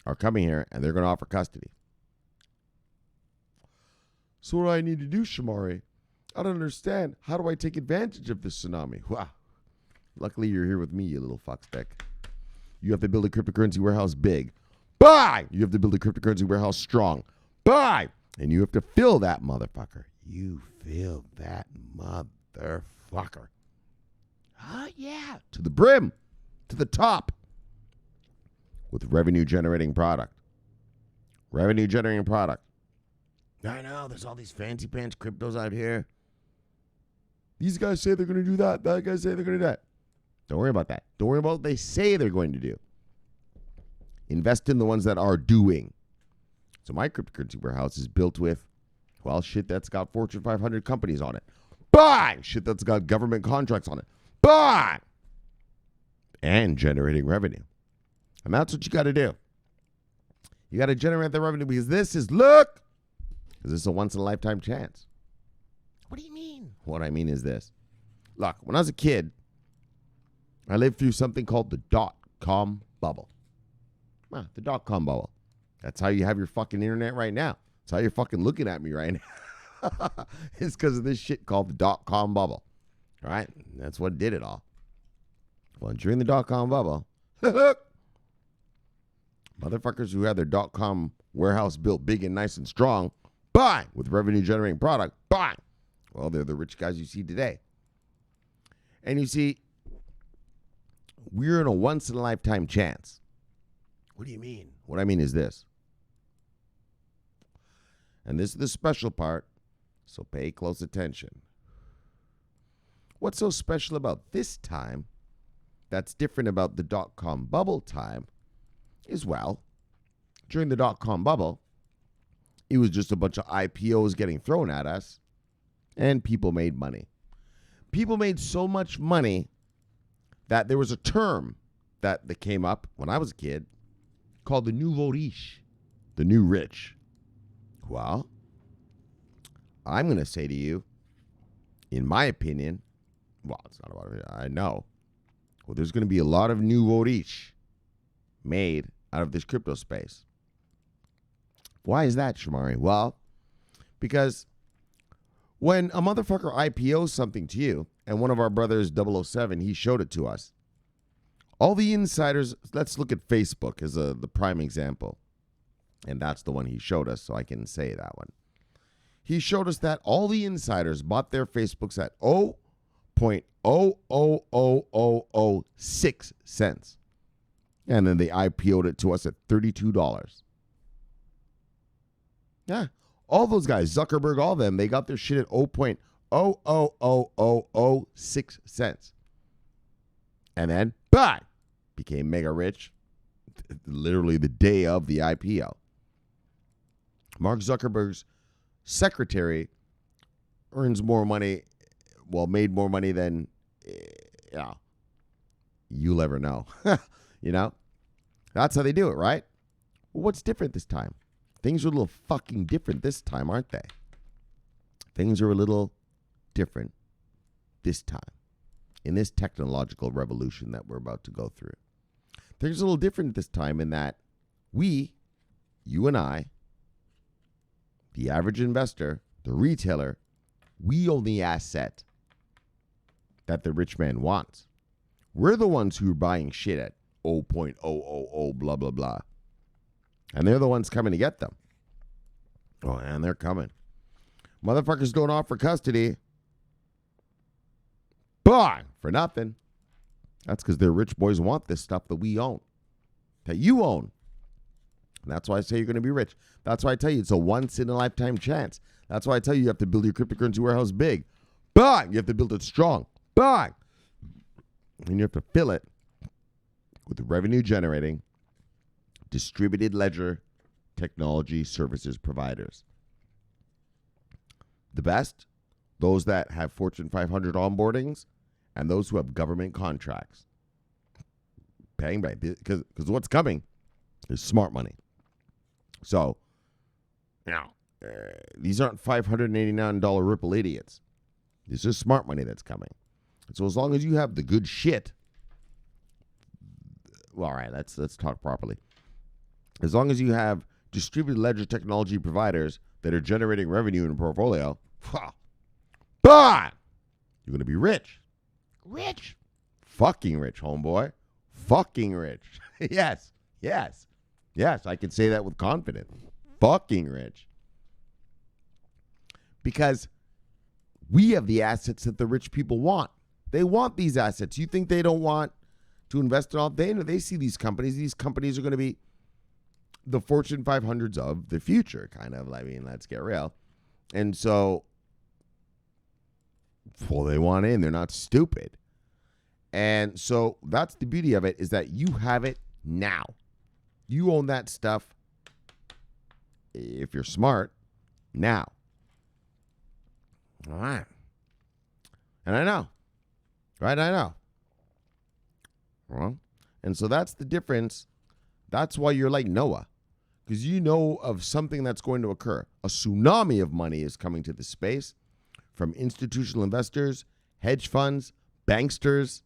are coming here and they're going to offer custody. So what do I need to do, Shomari? I don't understand. How do I take advantage of this tsunami? Wow. Luckily, you're here with me, you little fuckstick. You have to build a cryptocurrency warehouse big. Bye! You have to build a cryptocurrency warehouse strong. Bye! And you have to fill that motherfucker. You fill that motherfucker. Oh, yeah. To the brim. To the top. With revenue-generating product. Revenue-generating product. I know, there's all these fancy pants cryptos out here. These guys say they're going to do that. That guys say they're going to do that. Don't worry about that. Don't worry about what they say they're going to do. Invest in the ones that are doing. So my cryptocurrency warehouse is built with, well, shit that's got Fortune 500 companies on it. Bang! Shit that's got government contracts on it. Bang! And generating revenue. And that's what you got to do. You got to generate the revenue because this is, look, this is a once-in-a-lifetime chance. What do you mean? What I mean is this. Look, when I was a kid, I lived through something called the dot-com bubble. The dot-com bubble. That's how you have your fucking internet right now. That's how you're fucking looking at me right now. It's because of this shit called the dot-com bubble. Right? That's what did it all. Well, during the dot-com bubble, motherfuckers who had their dot-com warehouse built big and nice and strong, bang, with revenue-generating product, bang. Well, they're the rich guys you see today. And you see, we're in a once-in-a-lifetime chance. What do you mean? What I mean is this. And this is the special part, so pay close attention. What's so special about this time that's different about the dot-com bubble time is, well, during the dot-com bubble, it was just a bunch of IPOs getting thrown at us, and people made money. People made so much money that there was a term that came up when I was a kid called the nouveau riche, the new rich. Well, I'm going to say to you, in my opinion, well, it's not about it, I know, well, there's going to be a lot of nouveau riche made out of this crypto space. Why is that, Shomari? Well, because when a motherfucker IPOs something to you, and one of our brothers, 007, he showed it to us, all the insiders, let's look at Facebook as the prime example. And that's the one he showed us, so I can say that one. He showed us that all the insiders bought their Facebooks at 0.000006 cents. And then they IPO'd it to us at $32. Yeah. All those guys, Zuckerberg, all of them, they got their shit at 0.000006 cents. And then, but became mega rich literally the day of the IPO. Mark Zuckerberg's secretary earns more money, made more money than you'll ever know. That's how they do it, right? Well, what's different this time? Things are a little fucking different this time, aren't they? Things are a little different this time in this technological revolution that we're about to go through. Things are a little different this time in that you and I, the average investor, the retailer, we own the asset that the rich man wants. We're the ones who are buying shit at 0.000 blah, blah, blah. And they're the ones coming to get them. Oh, and they're coming. Motherfuckers don't offer custody. But for nothing. That's because their rich boys want this stuff that we own. That you own. And that's why I say you're going to be rich. That's why I tell you it's a once-in-a-lifetime chance. That's why I tell you have to build your cryptocurrency warehouse big. But you have to build it strong. But and you have to fill it with revenue-generating, distributed ledger technology services providers. The best, those that have Fortune 500 onboardings and those who have government contracts. Paying by, because what's coming is smart money. So, now, these aren't $589 Ripple idiots. This is smart money that's coming. So as long as you have the good shit, well, all right, let's talk properly. As long as you have distributed ledger technology providers that are generating revenue in a portfolio, but you're going to be rich. Rich. Fucking rich, homeboy. Fucking rich. Yes. I can say that with confidence. Fucking rich. Because we have the assets that the rich people want. They want these assets. You think they don't want to invest in all? They see these companies. These companies are going to be the Fortune 500s of the future, kind of. I mean, let's get real. And so, they want in. They're not stupid. And so that's the beauty of it, is that you have it now. You own that stuff, if you're smart, now. All right. And I know. Right? I know. Well, and so that's the difference. That's why you're like Noah. Because you know of something that's going to occur. A tsunami of money is coming to the space from institutional investors, hedge funds, banksters.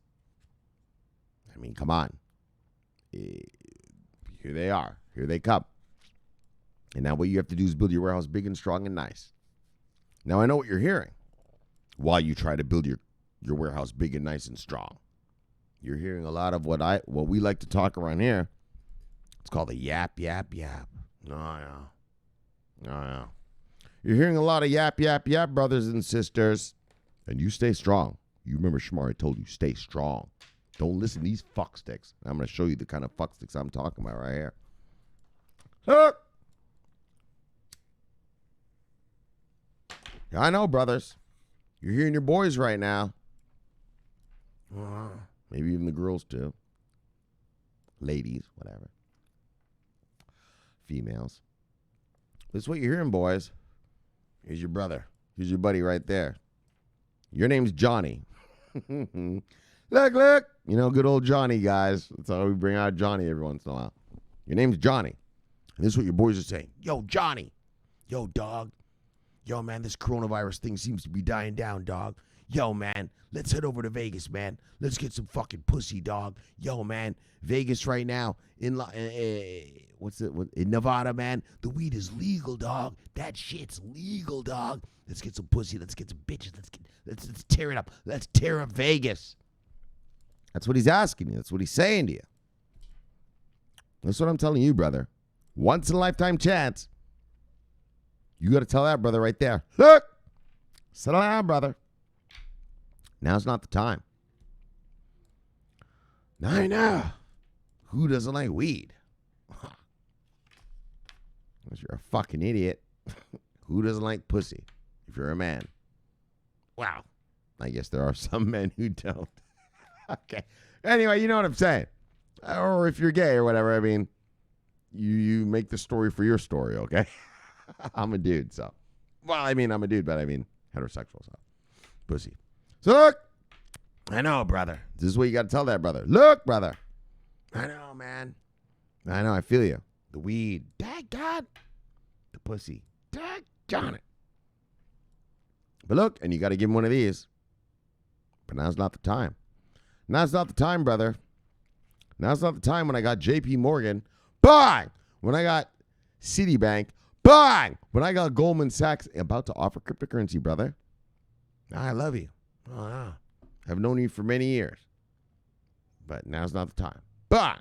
I mean, come on. Here they are. Here they come. And now what you have to do is build your warehouse big and strong and nice. Now, I know what you're hearing while you try to build your warehouse big and nice and strong. You're hearing a lot of what we like to talk around here. It's called a yap. Oh, yeah. You're hearing a lot of yap, brothers and sisters. And you stay strong. You remember Shomari told you, stay strong. Don't listen to these fucksticks. I'm going to show you the kind of fucksticks I'm talking about right here. Look. I know, brothers. You're hearing your boys right now. Maybe even the girls too. Ladies, whatever. Females. This is what you're hearing, boys. Here's your brother. Here's your buddy right there. Your name's Johnny. Look. You know, good old Johnny, guys. That's how we bring out Johnny every once in a while. Your name's Johnny. And this is what your boys are saying. Yo, Johnny. Yo, dog. Yo, man, this coronavirus thing seems to be dying down, dog. Yo, man, let's head over to Vegas, man. Let's get some fucking pussy, dog. Yo, man, Vegas right now in Nevada, man. The weed is legal, dog. That shit's legal, dog. Let's get some pussy. Let's get some bitches. Let's tear it up. Let's tear up Vegas. That's what he's asking you. That's what he's saying to you. That's what I'm telling you, brother. Once in a lifetime chance. You got to tell that brother right there. Look, settle down, brother. Now's not the time. I know. Who doesn't like weed? Unless you're a fucking idiot. Who doesn't like pussy? If you're a man. Wow. I guess there are some men who don't. Okay. Anyway, you know what I'm saying. Or if you're gay or whatever, I mean, you make the story for your story, okay? I'm a dude, so. Well, I mean, I'm a dude, but I mean heterosexual, so. Pussy. So look. I know, brother. This is what you got to tell that brother. Look, brother. I know, man. I know, I feel you. The weed. Daggone. The pussy. Daggone it. But look, and you got to give him one of these. But now's not the time. Now's not the time, brother. Now's not the time when I got JPMorgan. Bang! When I got Citibank. Bang! When I got Goldman Sachs about to offer cryptocurrency, brother. I love you. Oh, yeah. I've known you for many years. But now's not the time. Bang!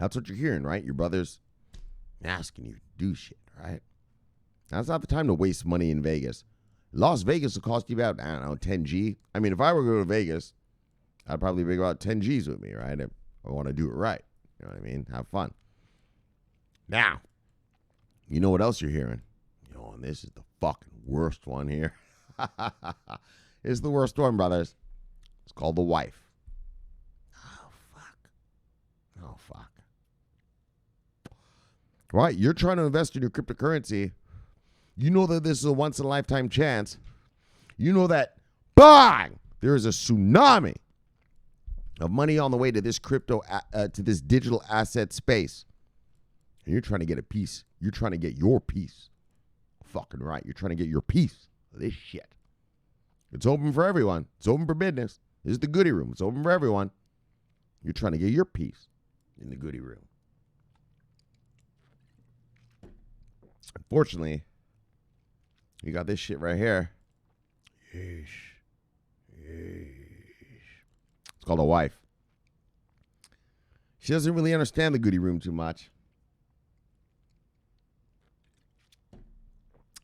That's what you're hearing, right? Your brother's asking you to do shit, right? Now's not the time to waste money in Vegas. Las Vegas will cost you about, I don't know, 10 G. I mean, if I were to go to Vegas, I'd probably bring about 10 G's with me, right? If I want to do it right. You know what I mean? Have fun. Now, you know what else you're hearing? You know, and this is the fucking worst one here. It's the worst one, brothers. It's called the wife. Oh, fuck. Oh, fuck. Right? You're trying to invest in your cryptocurrency. You know that this is a once-in-a-lifetime chance. You know that, bang, there is a tsunami of money on the way to this to this digital asset space. And you're trying to get a piece. You're trying to get your piece. Fucking right. You're trying to get your piece of this shit. It's open for everyone. It's open for business. This is the goodie room. It's open for everyone. You're trying to get your piece in the goodie room. Unfortunately, you got this shit right here. Yeesh. It's called a wife. She doesn't really understand the goodie room too much.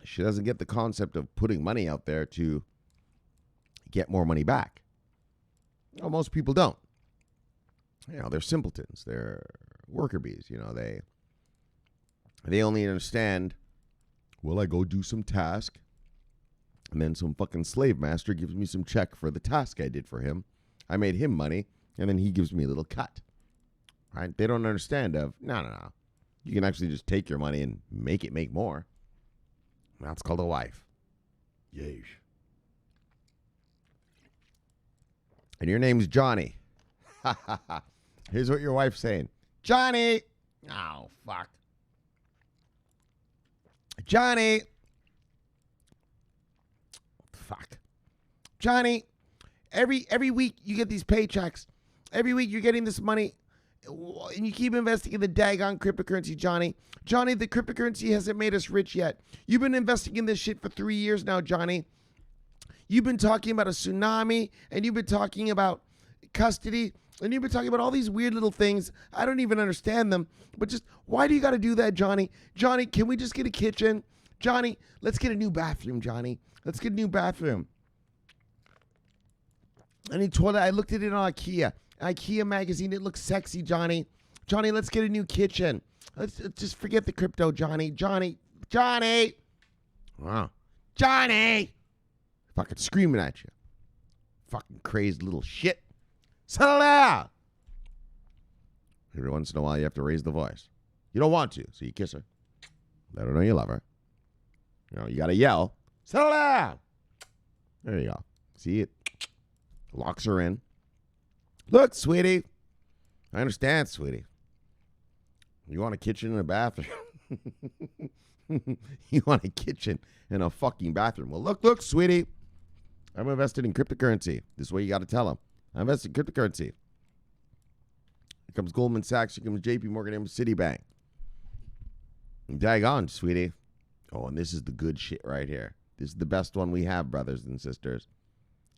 She doesn't get the concept of putting money out there to get more money back. Well, most people don't. You know, they're simpletons. They're worker bees. You know, they only understand, well, I go do some task, and then some fucking slave master gives me some check for the task I did for him. I made him money, and then he gives me a little cut. Right? They don't understand of, no. You can actually just take your money and make it make more. That's called a wife. Yeesh. And your name's Johnny. Here's what your wife's saying. Johnny. Oh, fuck. Johnny. Fuck. Johnny, every week you get these paychecks. Every week you're getting this money, and you keep investing in the daggone cryptocurrency, Johnny. Johnny, the cryptocurrency hasn't made us rich yet. You've been investing in this shit for 3 years now, Johnny. You've been talking about a tsunami, and you've been talking about custody, and you've been talking about all these weird little things. I don't even understand them, but just, why do you got to do that, Johnny? Johnny, can we just get a kitchen? Johnny, let's get a new bathroom, Johnny. Let's get a new bathroom. And he told her, I looked at it on IKEA magazine. It looks sexy, Johnny. Johnny, let's get a new kitchen. Let's just forget the crypto, Johnny. Johnny. Wow. Johnny. Fucking screaming at you. Fucking crazed little shit. Settle down. Every once in a while, you have to raise the voice. You don't want to, so you kiss her. Let her know you love her. You know, you got to yell. Settle down. There you go. See it? Locks her in. Look, sweetie. I understand, sweetie. You want a kitchen and a bathroom? You want a kitchen and a fucking bathroom. Well, look, sweetie. I'm invested in cryptocurrency. This is what you got to tell them. I invested in cryptocurrency. Here comes Goldman Sachs. Here comes JPMorgan and Citibank. Daggone, sweetie. Oh, and this is the good shit right here. This is the best one we have, brothers and sisters.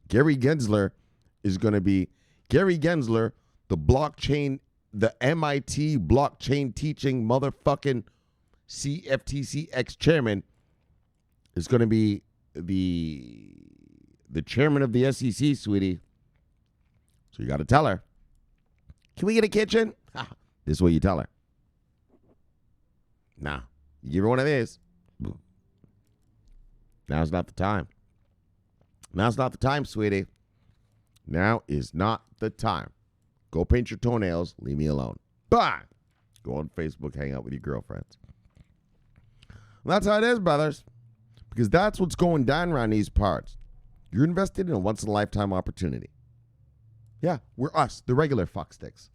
Gary Gensler is going to be Gary Gensler, the blockchain, the MIT blockchain teaching motherfucking CFTC ex-chairman is going to be the chairman of the SEC, sweetie. So you got to tell her. Can we get a kitchen? This is what you tell her. Nah. You give her one of these. Now's not the time. Now's not the time, sweetie. Now is not the time. Go paint your toenails. Leave me alone. Bye. Go on Facebook. Hang out with your girlfriends. And that's how it is, brothers. Because that's what's going down around these parts. You're invested in a once-in-a-lifetime opportunity. Yeah, we're us, the regular fucksticks.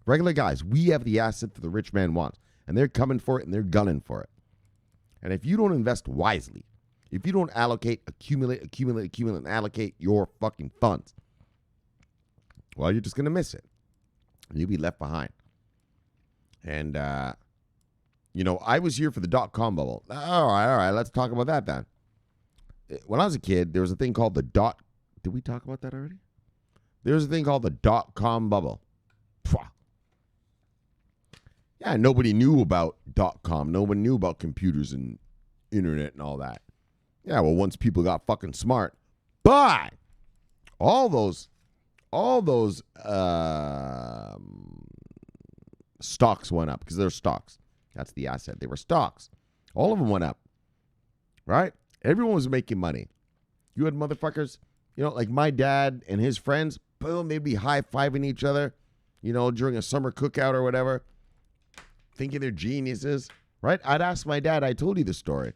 Regular guys. We have the asset that the rich man wants. And they're coming for it and they're gunning for it. And if you don't invest wisely, if you don't accumulate, and allocate your fucking funds, well, you're just going to miss it. And you'll be left behind. And, I was here for the dot-com bubble. All right, let's talk about that then. When I was a kid, there was a thing called the dot. Did we talk about that already? There was a thing called the dot-com bubble. Pwah. Yeah, nobody knew about .com. Nobody knew about computers and internet and all that. Yeah, well, once people got fucking smart, but all those stocks went up because they're stocks. That's the asset. They were stocks. All of them went up, right? Everyone was making money. You had motherfuckers, like my dad and his friends, boom, they'd be high-fiving each other, during a summer cookout or whatever, thinking they're geniuses, right? I'd ask my dad, I told you the story.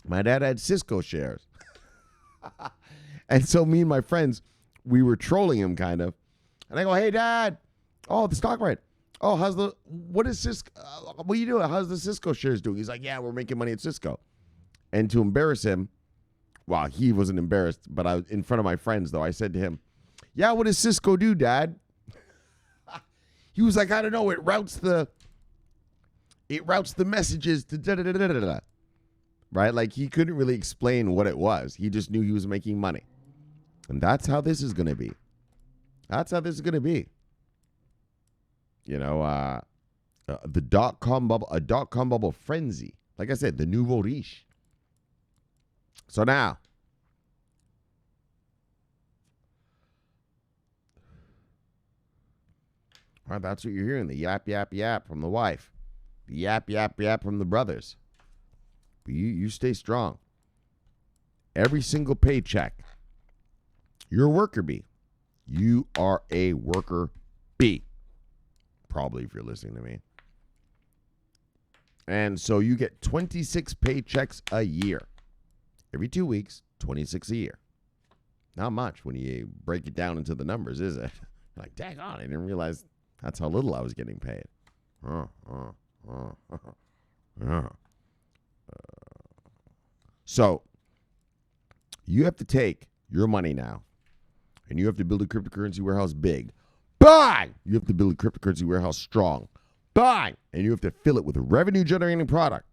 My dad had Cisco shares. And so me and my friends, we were trolling him kind of. And I go, hey, Dad. Oh, the stock market. Oh, what is Cisco? What are you doing? How's the Cisco shares doing? He's like, yeah, we're making money at Cisco. And to embarrass him, well, he wasn't embarrassed, but in front of my friends, though, I said to him, yeah, what does Cisco do, Dad? He was like, I don't know. It routes the messages to da-da-da-da-da-da. Right? Like, he couldn't really explain what it was. He just knew he was making money. And that's how this is going to be. That's how this is going to be. The dot-com bubble, a dot-com bubble frenzy. Like I said, the nouveau riche. So now, all right, that's what you're hearing. The yap, yap, yap from the wife. The yap, yap, yap from the brothers. But you stay strong. Every single paycheck, you're a worker bee. You are a worker bee. Probably if you're listening to me. And so you get 26 paychecks a year. Every 2 weeks, 26 a year. Not much when you break it down into the numbers, is it? Like, dang on, I didn't realize that's how little I was getting paid. So you have to take your money now, and you have to build a cryptocurrency warehouse big. Bang! You have to build a cryptocurrency warehouse strong. Bang! And you have to fill it with a revenue-generating product.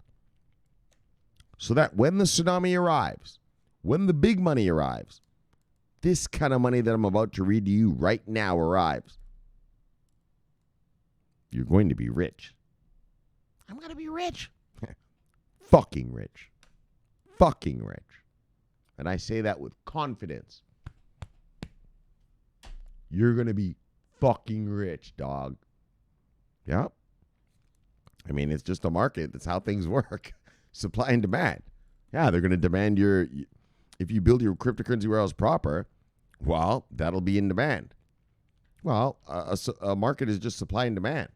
So that when the tsunami arrives, when the big money arrives, this kind of money that I'm about to read to you right now arrives, you're going to be rich. I'm going to be rich. Fucking rich. Fucking rich. And I say that with confidence. You're going to be fucking rich, dog. Yeah. I mean, it's just a market. That's how things work. Supply and demand. Yeah, they're going to demand if you build your cryptocurrency warehouse proper, well, that'll be in demand. Well, a market is just supply and demand.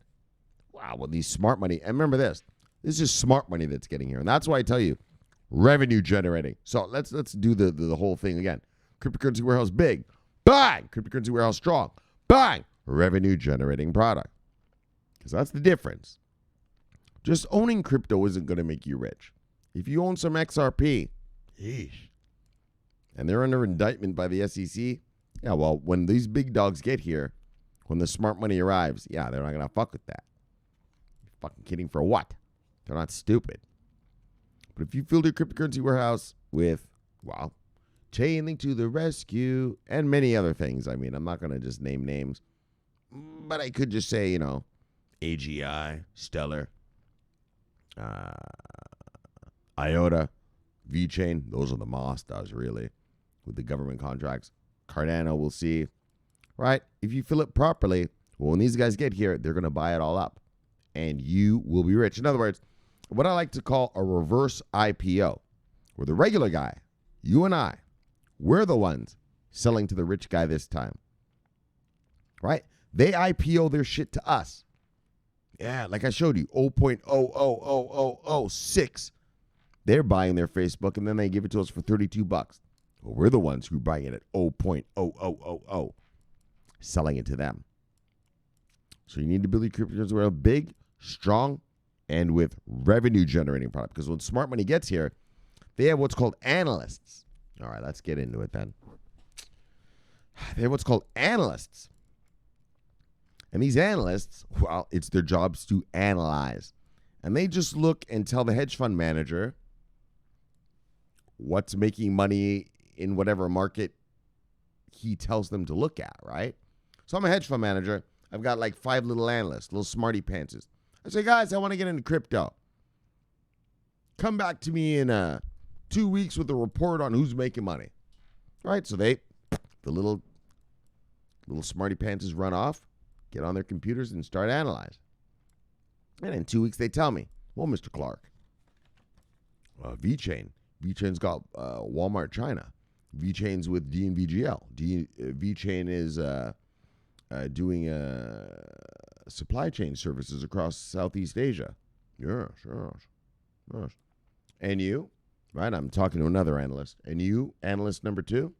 Wow, well, these smart money, and remember this is smart money that's getting here. And that's why I tell you, revenue generating. So let's do the whole thing again. Cryptocurrency warehouse big. Bang! Cryptocurrency warehouse strong. Bang! Revenue generating product. Because that's the difference. Just owning crypto isn't going to make you rich. If you own some XRP, yeesh, and they're under indictment by the SEC, yeah, well, when these big dogs get here, when the smart money arrives, yeah, they're not going to fuck with that. You're fucking kidding for what? They're not stupid. But if you filled your cryptocurrency warehouse with, well, Chainlink to the rescue and many other things. I mean, I'm not going to just name names, but I could just say, AGI, Stellar, IOTA, VeChain, those are the monsters, really, with the government contracts. Cardano, we'll see. Right? If you fill it properly, well, when these guys get here, they're going to buy it all up, and you will be rich. In other words, what I like to call a reverse IPO, where the regular guy, you and I, we're the ones selling to the rich guy this time. right? They IPO their shit to us. Yeah, like I showed you, 0.00006. They're buying their Facebook, and then they give it to us for $32. Well, we're the ones who are buying it at 0.0000, selling it to them. So you need to build your cryptocurrency where big, strong, and with revenue-generating product. Because when smart money gets here, they have what's called analysts. All right, let's get into it then. They have what's called analysts. And these analysts, well, it's their jobs to analyze. And they just look and tell the hedge fund manager what's making money in whatever market he tells them to look at, right? So I'm a hedge fund manager. I've got like 5 little analysts, little smarty pantses. I say, guys, I want to get into crypto. Come back to me in 2 weeks with a report on who's making money. Right? So the little smarty pantses run off, get on their computers, and start analyzing. And in 2 weeks, they tell me, well, Mr. Clarke, VeChain. VeChain's got Walmart China. VeChain's with DNVGL. VeChain is doing supply chain services across Southeast Asia. Yes. And you, right? I'm talking to another analyst. And you, analyst number 2?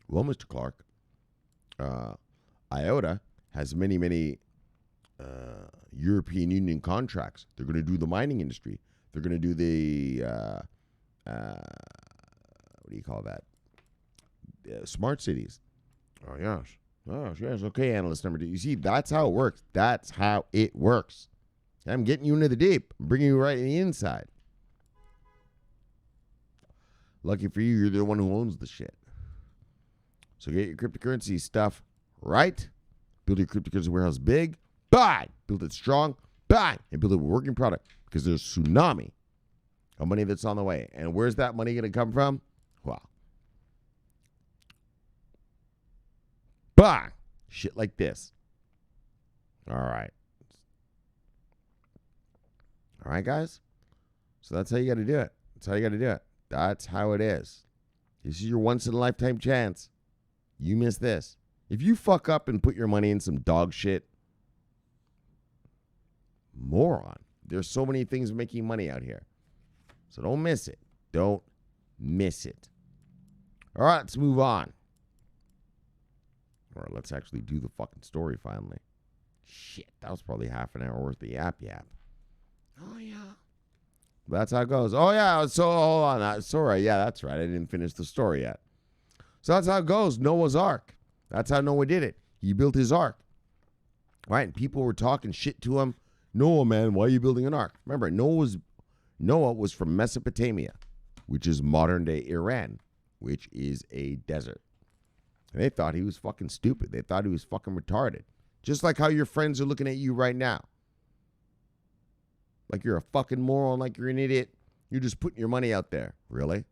Well, Mr. Clarke, IOTA has many European Union contracts. They're going to do the mining industry. They're going to do the, what do you call that? Smart cities. Oh, yes. Okay, analyst number 2. You see, that's how it works. I'm getting you into the deep. I'm bringing you right in the inside. Lucky for you, you're the one who owns the shit. So get your cryptocurrency stuff right. Build your cryptocurrency warehouse big. Buy. Build it strong. Buy. And build a working product. Because there's a tsunami of money that's on the way. And where's that money going to come from? Well, buy. Shit like this. All right, guys? So that's how you got to do it. That's how it is. This is your once-in-a-lifetime chance. You miss this. If you fuck up and put your money in some dog shit, moron. There's so many things making money out here. So don't miss it. All right, let's move on. Or let's actually do the fucking story finally. Shit, that was probably half an hour worth of yap. Oh, yeah. That's how it goes. Oh, yeah, so hold on. Sorry, yeah, that's right. I didn't finish the story yet. So that's how it goes. Noah's Ark. That's how Noah did it. He built his ark. Right? And people were talking shit to him. Noah, man, why are you building an ark? Remember, Noah was from Mesopotamia, which is modern-day Iran, which is a desert. And they thought he was fucking stupid. They thought he was fucking retarded. Just like how your friends are looking at you right now. Like you're a fucking moron, like you're an idiot. You're just putting your money out there. Really?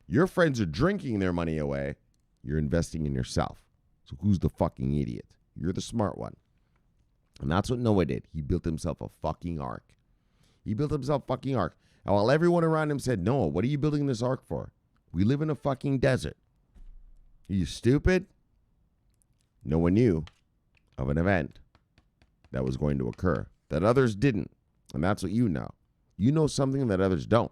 Your friends are drinking their money away. You're investing in yourself. So who's the fucking idiot? You're the smart one. And that's what Noah did. He built himself a fucking ark. And while everyone around him said, Noah, what are you building this ark for? We live in a fucking desert. Are you stupid? Noah knew of an event that was going to occur that others didn't. And that's what you know. You know something that others don't.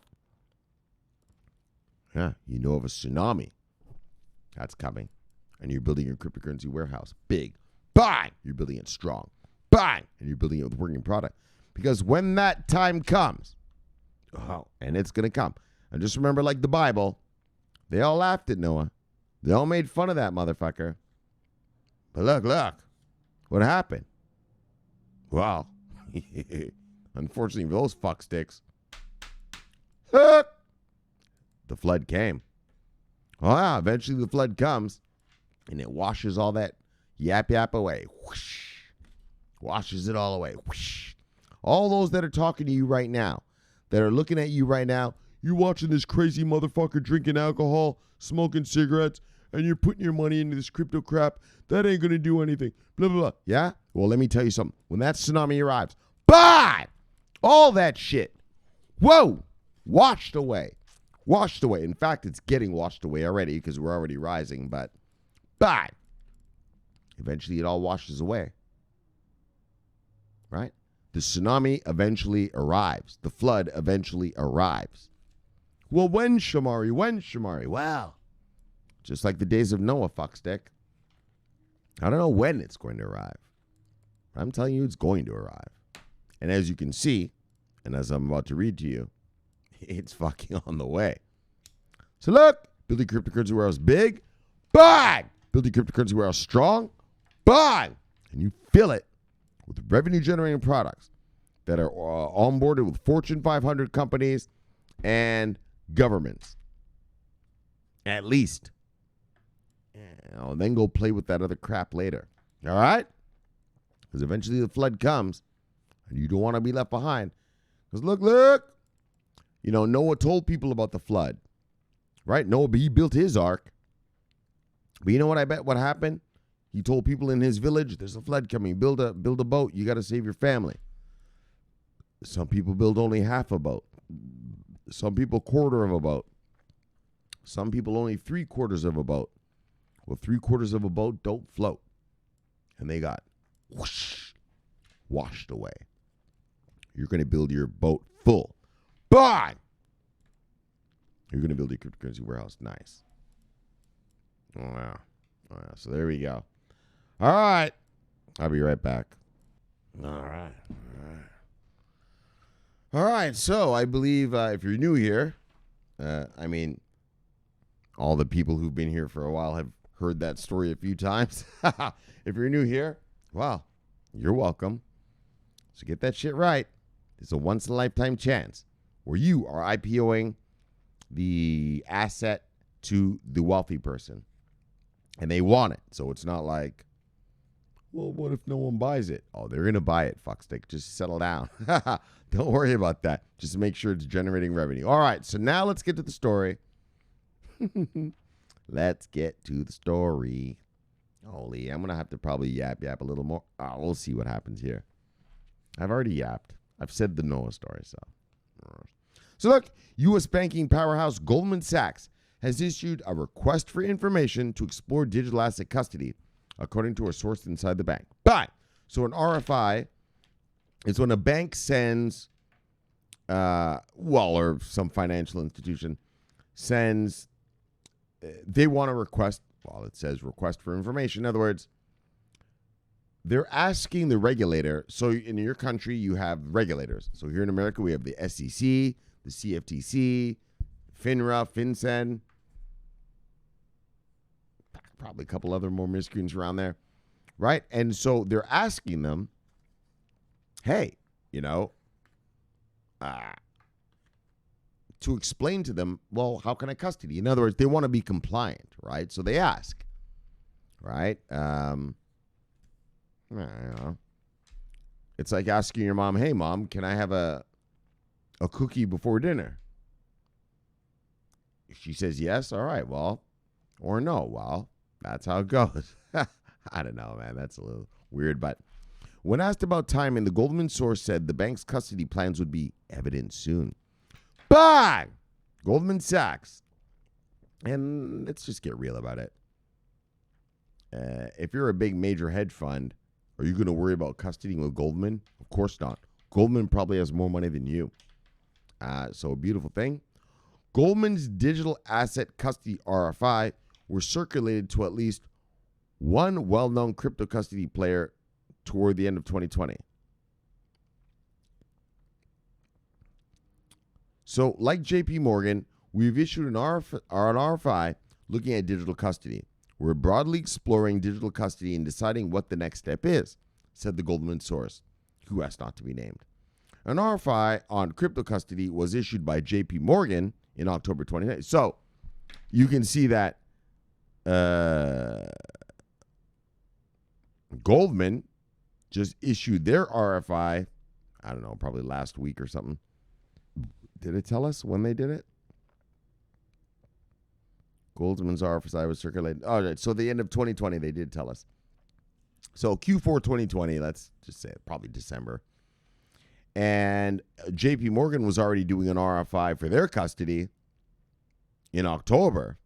Yeah, you know of a tsunami that's coming. And you're building your cryptocurrency warehouse big. Bang! You're building it strong. Bang! And you're building it with a working product. Because when that time comes, and it's going to come. And just remember, like the Bible, they all laughed at Noah. They all made fun of that motherfucker. But look. What happened? Well, unfortunately for those fucksticks, the flood came. Oh, yeah, eventually the flood comes, and it washes all that yap away. Whoosh. Washes it all away. Whoosh. All those that are talking to you right now, that are looking at you right now, you're watching this crazy motherfucker drinking alcohol, smoking cigarettes, and you're putting your money into this crypto crap. That ain't going to do anything. Blah, blah, blah. Yeah? Well, let me tell you something. When that tsunami arrives, bye! All that shit. Whoa! Washed away. In fact, it's getting washed away already because we're already rising, but bye! Eventually, it all washes away. Right? The tsunami eventually arrives. The flood eventually arrives. Well, when, Shomari? When, Shomari? Well, just like the days of Noah, fuckstick. I don't know when it's going to arrive. I'm telling you, it's going to arrive. And as you can see, and as I'm about to read to you, it's fucking on the way. So look, building cryptocurrency warehouse big, bang! Building cryptocurrency warehouse strong, bang! And you fill it with revenue-generating products that are onboarded with Fortune 500 companies and governments. At least. And then go play with that other crap later. All right? Because eventually the flood comes, and you don't want to be left behind. Because look. You know, Noah told people about the flood. Right? Noah, he built his ark. But you know what I bet what happened? He told people in his village, there's a flood coming. Build a boat. You got to save your family. Some people build only half a boat. Some people quarter of a boat. Some people only 3/4 of a boat. Well, 3/4 of a boat don't float. And they got whoosh, washed away. You're going to build your boat full. Bang! You're going to build your cryptocurrency warehouse nice. Oh, yeah. So there we go. All right. I'll be right back. All right. So I believe if you're new here, all the people who've been here for a while have heard that story a few times. If you're new here, well, you're welcome. So get that shit right. It's a once-in-a-lifetime chance where you are IPOing the asset to the wealthy person. And they want it. So it's not like, well, what if no one buys it? Oh, they're going to buy it, fuckstick. Just settle down. Don't worry about that. Just make sure it's generating revenue. All right, so now let's get to the story. Let's get to the story. Holy, I'm going to have to probably yap a little more. Oh, we'll see what happens here. I've already yapped. I've said the Noah story, so. So look, U.S. banking powerhouse Goldman Sachs has issued a request for information to explore digital asset custody, according to a source inside the bank. But, so an RFI is when a bank sends, or some financial institution sends, they want to request, it says request for information. In other words, they're asking the regulator. So in your country, you have regulators. So here in America, we have the SEC, the CFTC, FINRA, FinCEN, probably a couple other more miscreants around there, right? And so they're asking them, hey, to explain to them, well, how can I custody? In other words, they want to be compliant, right? So they ask, right? It's like asking your mom, hey, Mom, can I have a cookie before dinner? If she says yes, all right, well, or no, well, that's how it goes. I don't know, man. That's a little weird. But when asked about timing, the Goldman source said the bank's custody plans would be evident soon. Bang! Goldman Sachs. And let's just get real about it. If you're a big major hedge fund, are you going to worry about custodying with Goldman? Of course not. Goldman probably has more money than you. So a beautiful thing. Goldman's digital asset custody RFI were circulated to at least one well-known crypto custody player toward the end of 2020. So, like JPMorgan, we've issued an RFI looking at digital custody. We're broadly exploring digital custody and deciding what the next step is, said the Goldman source, who asked not to be named. An RFI on crypto custody was issued by JPMorgan in October 2020. So, you can see that Goldman just issued their RFI, I don't know, probably last week or something. Did it tell us when they did it? Goldman's RFI was circulated. All right, so the end of 2020, they did tell us. So Q4 2020, let's just say probably December. And JPMorgan was already doing an RFI for their custody in October.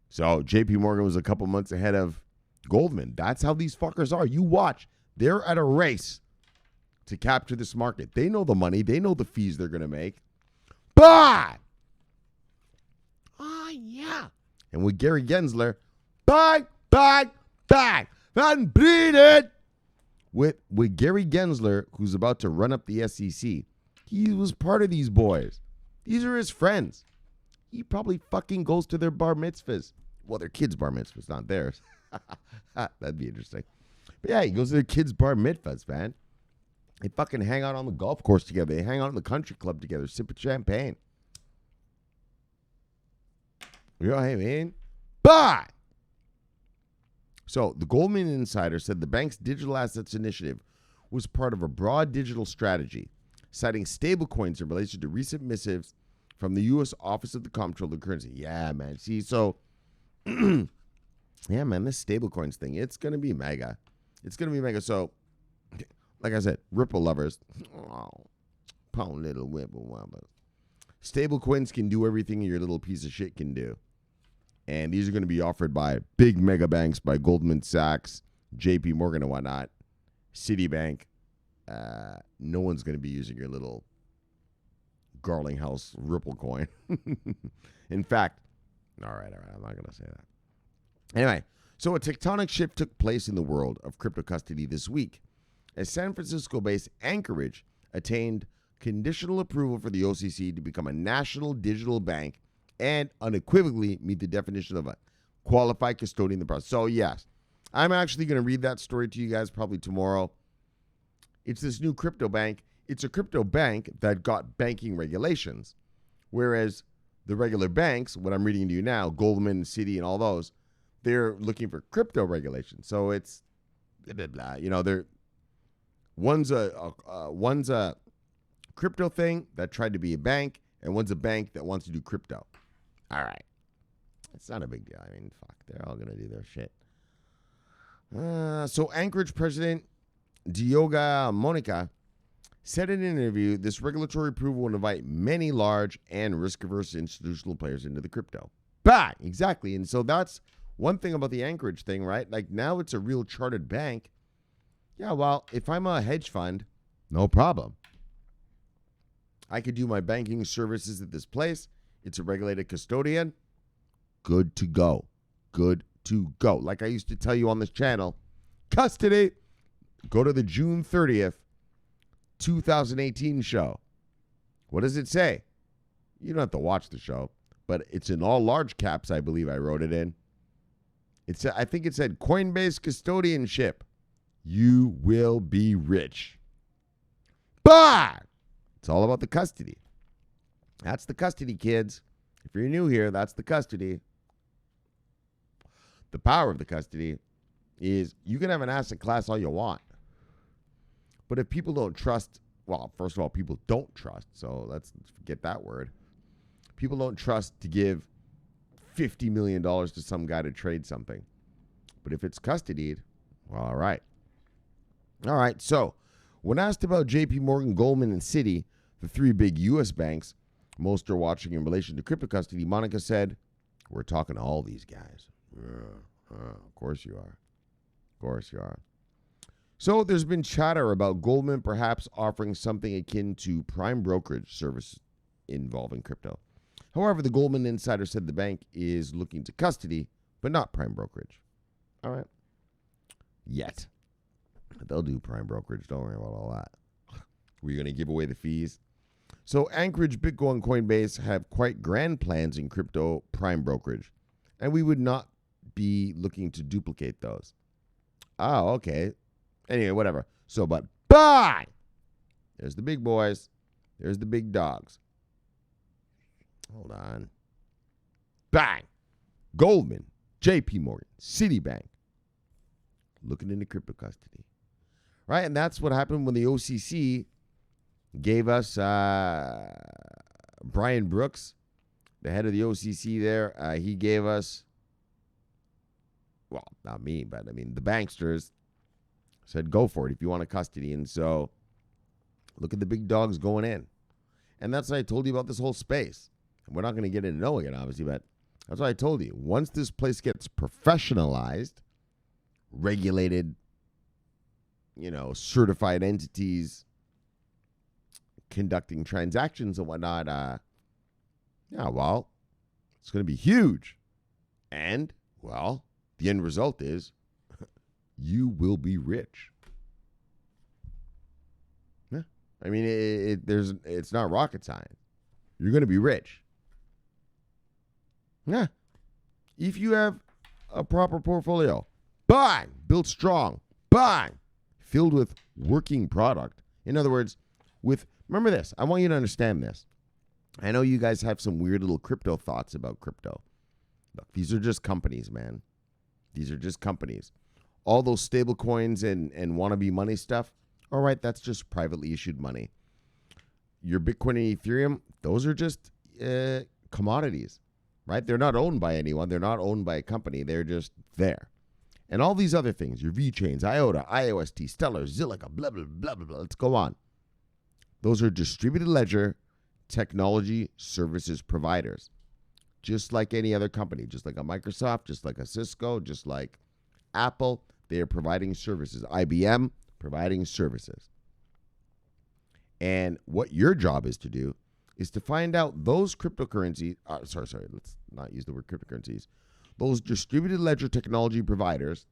So JPMorgan was a couple months ahead of Goldman. That's how these fuckers are. You watch. They're at a race to capture this market. They know the money. They know the fees they're going to make. But, yeah. And with Gary Gensler, bang, and bleed it. With Gary Gensler, who's about to run up the SEC, he was part of these boys. These are his friends. He probably fucking goes to their bar mitzvahs. Well, their kids' bar mitzvahs, not theirs. That'd be interesting. But yeah, he goes to their kids' bar mitzvahs, man. They fucking hang out on the golf course together. They hang out in the country club together, sipping champagne. You know what I mean? But, so the Goldman Insider said the bank's digital assets initiative was part of a broad digital strategy, citing stablecoins in relation to recent missives from the U.S. Office of the Comptroller of Currency. Yeah, man. See, so, yeah, man, this stablecoins thing, it's going to be mega. It's going to be mega. So, like I said, Ripple lovers, pound little Ripple lovers. Stablecoins can do everything your little piece of shit can do. And these are going to be offered by big mega banks, by Goldman Sachs, JPMorgan and whatnot, Citibank. No one's going to be using your little Garlinghouse Ripple coin. In fact, all right, I'm not going to say that. Anyway, so a tectonic shift took place in the world of crypto custody this week, as San Francisco-based Anchorage attained conditional approval for the OCC to become a national digital bank and unequivocally meet the definition of a qualified custodian in the process. So, yes, I'm actually going to read that story to you guys probably tomorrow. It's this new crypto bank. It's a crypto bank that got banking regulations, whereas the regular banks, what I'm reading to you now, Goldman, Citi, and all those, they're looking for crypto regulations. So it's blah, blah, blah. You know, one's a crypto thing that tried to be a bank, and one's a bank that wants to do crypto. All right. It's not a big deal. I mean, fuck, they're all going to do their shit. So Anchorage President Dioga Monica said in an interview, this regulatory approval will invite many large and risk-averse institutional players into the crypto. Bah, exactly. And so that's one thing about the Anchorage thing, right? Like now it's a real chartered bank. Yeah, well, if I'm a hedge fund, no problem. I could do my banking services at this place. It's a regulated custodian. Good to go. Good to go. Like I used to tell you on this channel, custody. Go to the June 30th, 2018 show. What does it say? You don't have to watch the show, but it's in all large caps, I believe I wrote it in. I think it said Coinbase custodianship. You will be rich. But it's all about the custody. That's the custody, kids. If you're new here, that's the custody. The power of the custody is you can have an asset class all you want. But if people don't trust, well, first of all, people don't trust. So let's forget that word. People don't trust to give $50 million to some guy to trade something. But if it's custodied, well, all right. All right. So when asked about JPMorgan, Goldman, and Citi, the three big U.S. banks most are watching in relation to crypto custody, Monica said, we're talking to all these guys. Of course you are. Of course you are. So there's been chatter about Goldman perhaps offering something akin to prime brokerage service involving crypto. However, the Goldman insider said the bank is looking to custody, but not prime brokerage. All right. Yet. They'll do prime brokerage. Don't worry about all that. We're going to give away the fees. So Anchorage, Bitcoin, and Coinbase have quite grand plans in crypto prime brokerage, and we would not be looking to duplicate those. Oh, okay. Anyway, whatever. So, but bye! There's the big boys. There's the big dogs. Hold on. Bang! Goldman, JPMorgan, Citibank. Looking into crypto custody. Right? And that's what happened when the OCC gave us Brian Brooks, the head of the OCC there. He gave us, well, not me, but I mean the banksters said go for it if you want a custody. And so look at the big dogs going in. And that's what I told you about this whole space. And we're not going to get into knowing it, obviously, but that's what I told you. Once this place gets professionalized, regulated, certified entities conducting transactions and whatnot, it's going to be huge. And, the end result is you will be rich. Yeah. I mean, it's not rocket science. You're going to be rich. Yeah. If you have a proper portfolio, bang, built strong, bang, filled with working product. In other words, remember this, I want you to understand this. I know you guys have some weird little crypto thoughts about crypto. Look, these are just companies, man. These are just companies. All those stable coins and wannabe money stuff, all right, that's just privately issued money. Your Bitcoin and Ethereum, those are just commodities, right? They're not owned by anyone. They're not owned by a company. They're just there. And all these other things, your VeChains, IOTA, IOST, Stellar, Zilliqa, blah, blah, blah, blah, blah. Let's go on. Those are distributed ledger technology services providers. Just like any other company, just like a Microsoft, just like a Cisco, just like Apple, they are providing services. IBM, providing services. And what your job is to do is to find out those cryptocurrencies, let's not use the word cryptocurrencies, those distributed ledger technology providers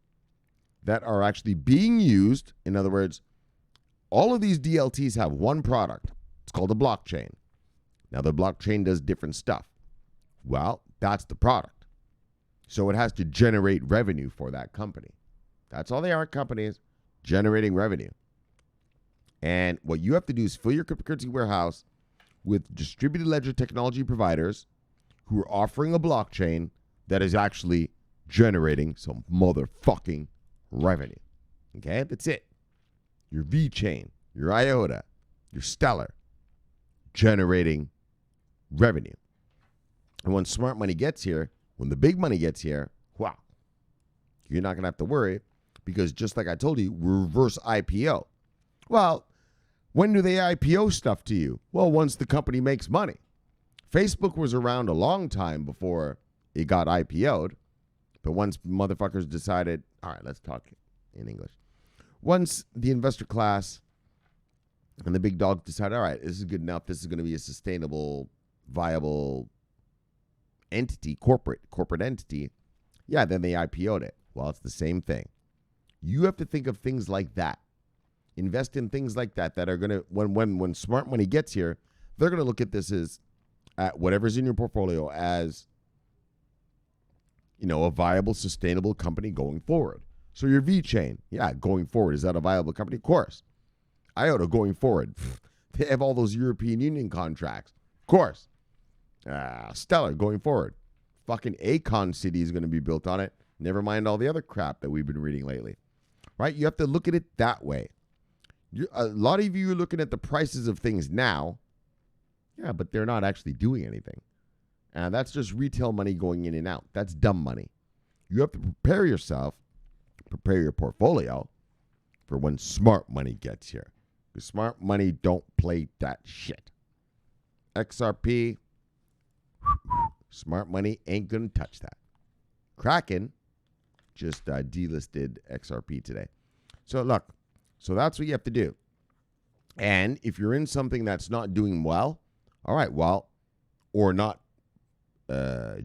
that are actually being used. In other words, all of these DLTs have one product. It's called a blockchain. Now, the blockchain does different stuff. Well, that's the product. So it has to generate revenue for that company. That's all they are, companies generating revenue. And what you have to do is fill your cryptocurrency warehouse with distributed ledger technology providers who are offering a blockchain that is actually generating some motherfucking revenue. Okay, that's it. Your VeChain, your IOTA, your Stellar, generating revenue. And when smart money gets here, when the big money gets here, wow, you're not going to have to worry, because just like I told you, reverse IPO. Well, when do they IPO stuff to you? Well, once the company makes money. Facebook was around a long time before it got IPO'd, but once motherfuckers decided, all right, let's talk in English. Once the investor class and the big dogs decided, all right, this is good enough, this is going to be a sustainable, viable entity, corporate entity, yeah, then they IPO'd it. Well, it's the same thing. You have to think of things like that. Invest in things like that that are going to, when smart money gets here, they're going to look at this as, at whatever's in your portfolio as, a viable, sustainable company going forward. So your VeChain, yeah, going forward, is that a viable company? Of course. IOTA going forward, they have all those European Union contracts. Of course. Stellar going forward. Fucking Acon City is going to be built on it. Never mind all the other crap that we've been reading lately. Right? You have to look at it that way. A lot of you are looking at the prices of things now. Yeah, but they're not actually doing anything. And that's just retail money going in and out. That's dumb money. You have to prepare yourself, prepare your portfolio for when smart money gets here. Because smart money don't play that shit. XRP, smart money ain't going to touch that. Kraken just delisted XRP today. So look, so that's what you have to do. And if you're in something that's not doing well, all right, well, or not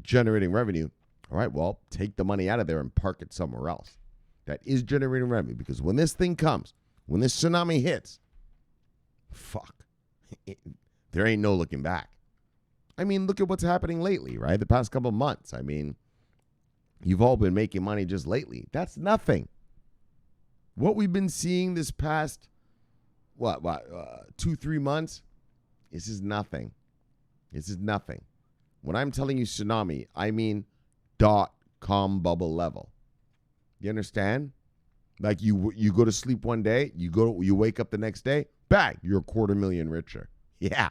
generating revenue, all right, well, take the money out of there and park it somewhere else that is generating revenue. Because when this thing comes, when this tsunami hits, there ain't no looking back. I mean, look at what's happening lately, right? The past couple of months. I mean, you've all been making money just lately. That's nothing. What we've been seeing this past, 2-3 months, this is nothing. This is nothing. When I'm telling you tsunami, I mean .com bubble level. You understand? Like you go to sleep one day, you wake up the next day, bang, you're $250,000 richer. Yeah,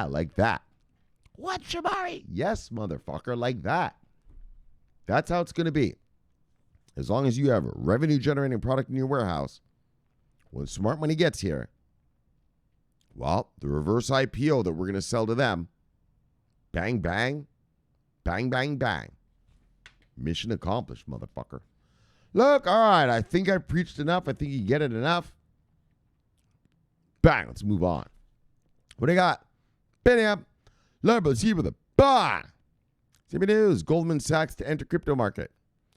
like that. What, Shomari? Yes, motherfucker, like that. That's how it's going to be. As long as you have a revenue-generating product in your warehouse, when smart money gets here, well, the reverse IPO that we're going to sell to them, bang, bang, bang, bang, bang. Mission accomplished, motherfucker. Look, all right, I think I preached enough. I think you get it enough. Bang, let's move on. What do you got? Bam, let's see with a bang. CB News, Goldman Sachs to enter crypto market.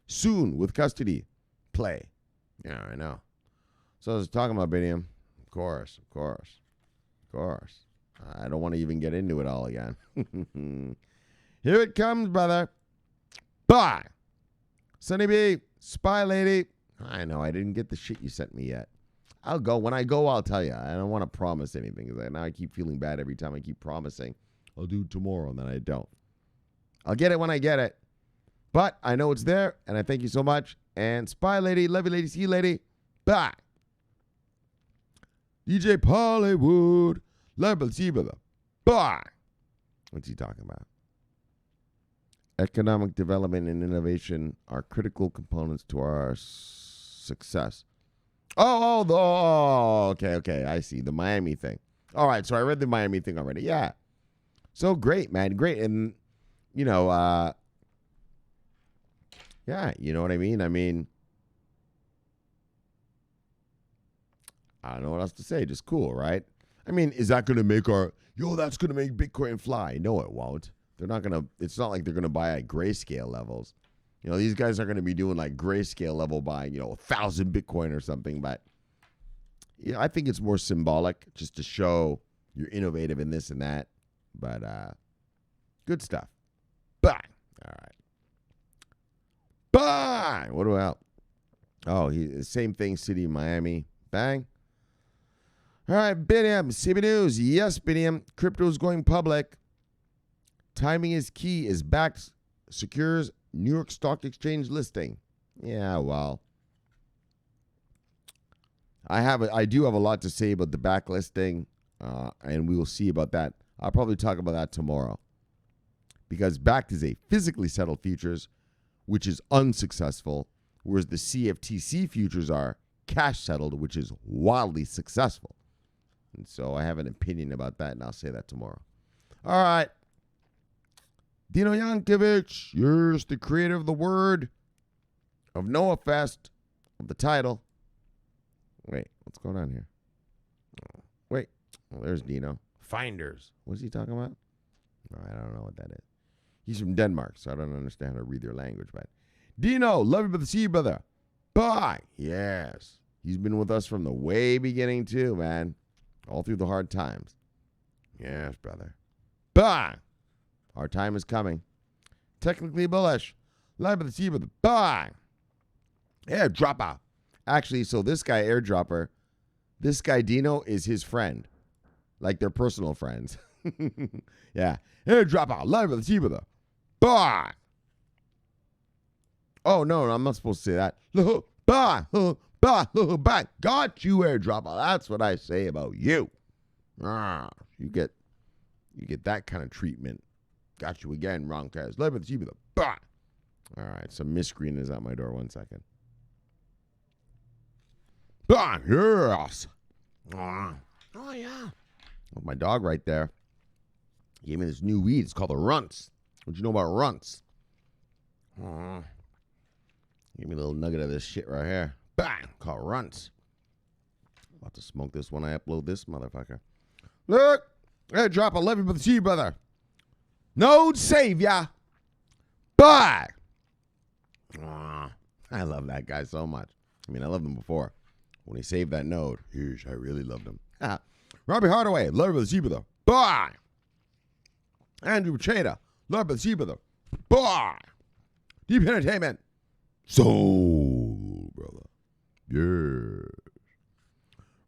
Soon with custody. Play. Yeah, I know. So I was talking about Biniam. Of course. I don't want to even get into it all again. Here it comes, brother. Bye. Sunny B, Spy Lady. I know, I didn't get the shit you sent me yet. I'll go. When I go, I'll tell you. I don't want to promise anything. Now I keep feeling bad every time I keep promising. I'll do it tomorrow, and then I don't. I'll get it when I get it. But I know it's there, and I thank you so much. And Spy Lady, love you, lady, see you, lady. Bye. DJ Pollywood, love you, see you, brother. Bye. What's he talking about? Economic development and innovation are critical components to our success. Okay. I see. The Miami thing. All right, so I read the Miami thing already. Yeah. So great, man. Great. And, yeah, you know what I mean? I don't know what else to say. Just cool, right? I mean, is that going to make that's going to make Bitcoin fly? No, it won't. They're not going to, it's not like they're going to buy at grayscale levels. These guys are going to be doing like grayscale level buying, 1,000 Bitcoin or something. But, I think it's more symbolic just to show you're innovative in this and that. But, good stuff. Bye. All right. Bye. What about? Oh, same thing, City of Miami. Bang. All right, Biniam, CB News. Yes, Biniam. Crypto is going public. Timing is key as BACS secures New York Stock Exchange listing. Yeah, well, I do have a lot to say about the backlisting, and we will see about that. I'll probably talk about that tomorrow, because BACS is a physically settled futures, which is unsuccessful, whereas the CFTC futures are cash settled, which is wildly successful. And so I have an opinion about that, and I'll say that tomorrow. All right. Dino Yankovic, you're the creator of the word, of Noah Fest, of the title. Wait, what's going on here? Oh, wait, there's Dino. Finders. What's he talking about? No, I don't know what that is. He's from Denmark, so I don't understand how to read their language. But Dino, love you, brother. See you, brother. Bye. Yes. He's been with us from the way beginning, too, man. All through the hard times. Yes, brother. Bye. Our time is coming. Technically bullish. Live at the sea, brother. Bye. Airdropper. Actually, so this guy, Airdropper, this guy, Dino, is his friend. Like, they're personal friends. Yeah. Airdropper. Live at the sea, brother. Bye. Oh, no, I'm not supposed to say that. Bye. Bye. Got you, Airdropper. That's what I say about you. You get that kind of treatment. Got you again, wrong cast. Live at the sea, brother. Bye. All right, some miscreen is at my door. 1 second. Bye. Yes. Oh, yeah. With my dog right there. He gave me this new weed. It's called the Runts. What you know about Runts? Give me a little nugget of this shit right here. Bang! Called Runts. About to smoke this when I upload this motherfucker. Look! Airdrop 11 for the sea, brother. Node savior. Bye! I love that guy so much. I mean, I loved him before. When he saved that node, I really loved him. Robbie Hardaway, love for the sea, brother. Bye! Andrew Chada, love for the sea, brother. Bye! Deep Entertainment. Soul, brother. Yeah.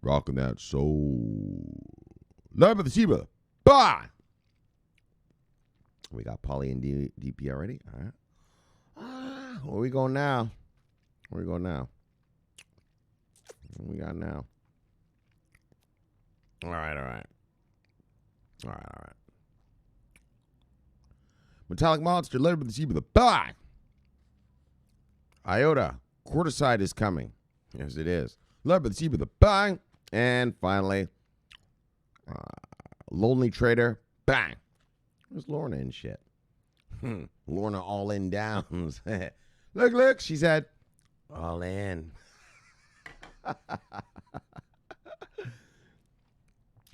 Rocking that soul. Love of the sea, brother. Bye. We got Polly and DP already. All right. Where we going now? What we got now? All right. Metallic Monster, love of the sea, brother. Bye. IOTA, Quarterside is coming. Yes, it is. Love of the sea, brother. Bye. And finally, Lonely Trader. Bang. Where's Lorna and shit? Lorna all in downs. Look, she said, All in. I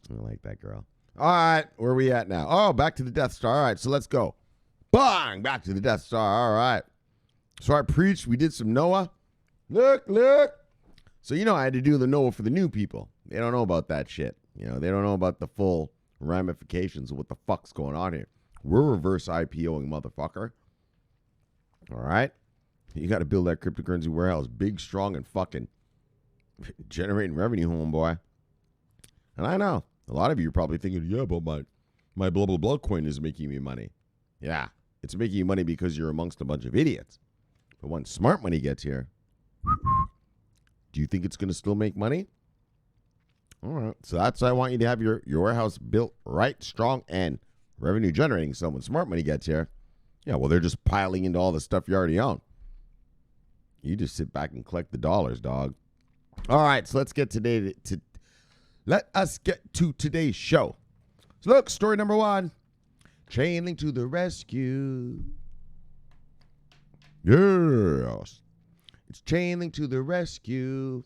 like that girl. All right, where are we at now? Oh, back to the Death Star. All right, so let's go. Bang! Back to the Death Star. All right. So I preached. We did some Noah. Look. So, I had to do the Noah for the new people. They don't know about that shit. They don't know about the full ramifications of what the fuck's going on here. We're reverse IPOing, motherfucker. All right? You got to build that cryptocurrency warehouse big, strong, and fucking generating revenue, homeboy. And I know a lot of you are probably thinking, yeah, but my blah, blah, blah coin is making me money. Yeah, it's making you money because you're amongst a bunch of idiots. But once smart money gets here, do you think it's going to still make money? All right. So that's why I want you to have your warehouse built right, strong, and revenue generating. So when smart money gets here, yeah, well, they're just piling into all the stuff you already own. You just sit back and collect the dollars, dog. All right. So let's get let us get to today's show. So look, story number 1. Chainlink to the rescue. Yes. It's Chainlink to the rescue.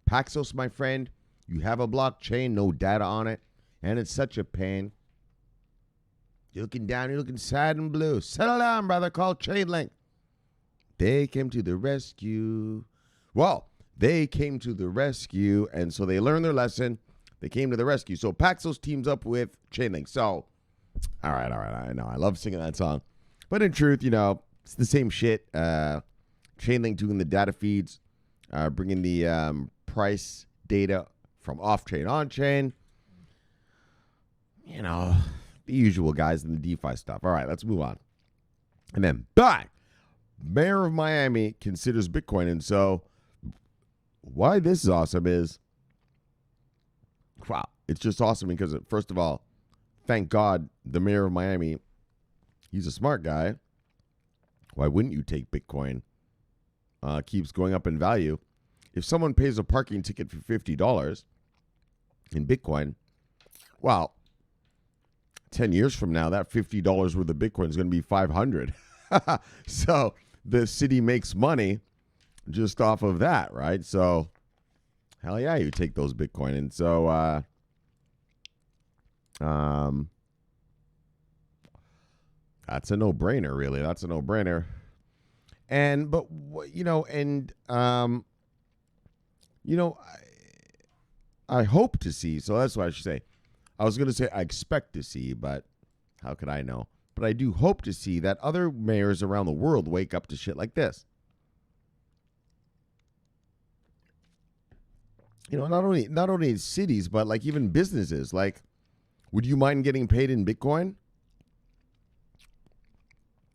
Paxos, my friend, you have a blockchain, no data on it, and it's such a pain. You're looking down, you're looking sad and blue. Settle down, brother, call Chainlink. They came to the rescue. Well, they came to the rescue, and so they learned their lesson. They came to the rescue. So Paxos teams up with Chainlink. So, all right, I know. I love singing that song. But in truth, it's the same shit. Chainlink doing the data feeds, bringing the price data from off-chain on-chain. The usual guys in the DeFi stuff. All right, let's move on. And then, back. Mayor of Miami considers Bitcoin. And so, why this is awesome is, wow, it's just awesome because, first of all, thank God the mayor of Miami, he's a smart guy. Why wouldn't you take Bitcoin? Keeps going up in value. If someone pays a parking ticket for $50 in Bitcoin, well, 10 years from now, that $50 worth of Bitcoin is going to be $500. So the city makes money just off of that, right? So, hell yeah, you take those Bitcoin. And so, that's a no-brainer, really. That's a no-brainer. I hope to see, so that's what I should say. I was going to say I expect to see, but how could I know? But I do hope to see that other mayors around the world wake up to shit like this. Not only cities, but like even businesses. Like, would you mind getting paid in Bitcoin?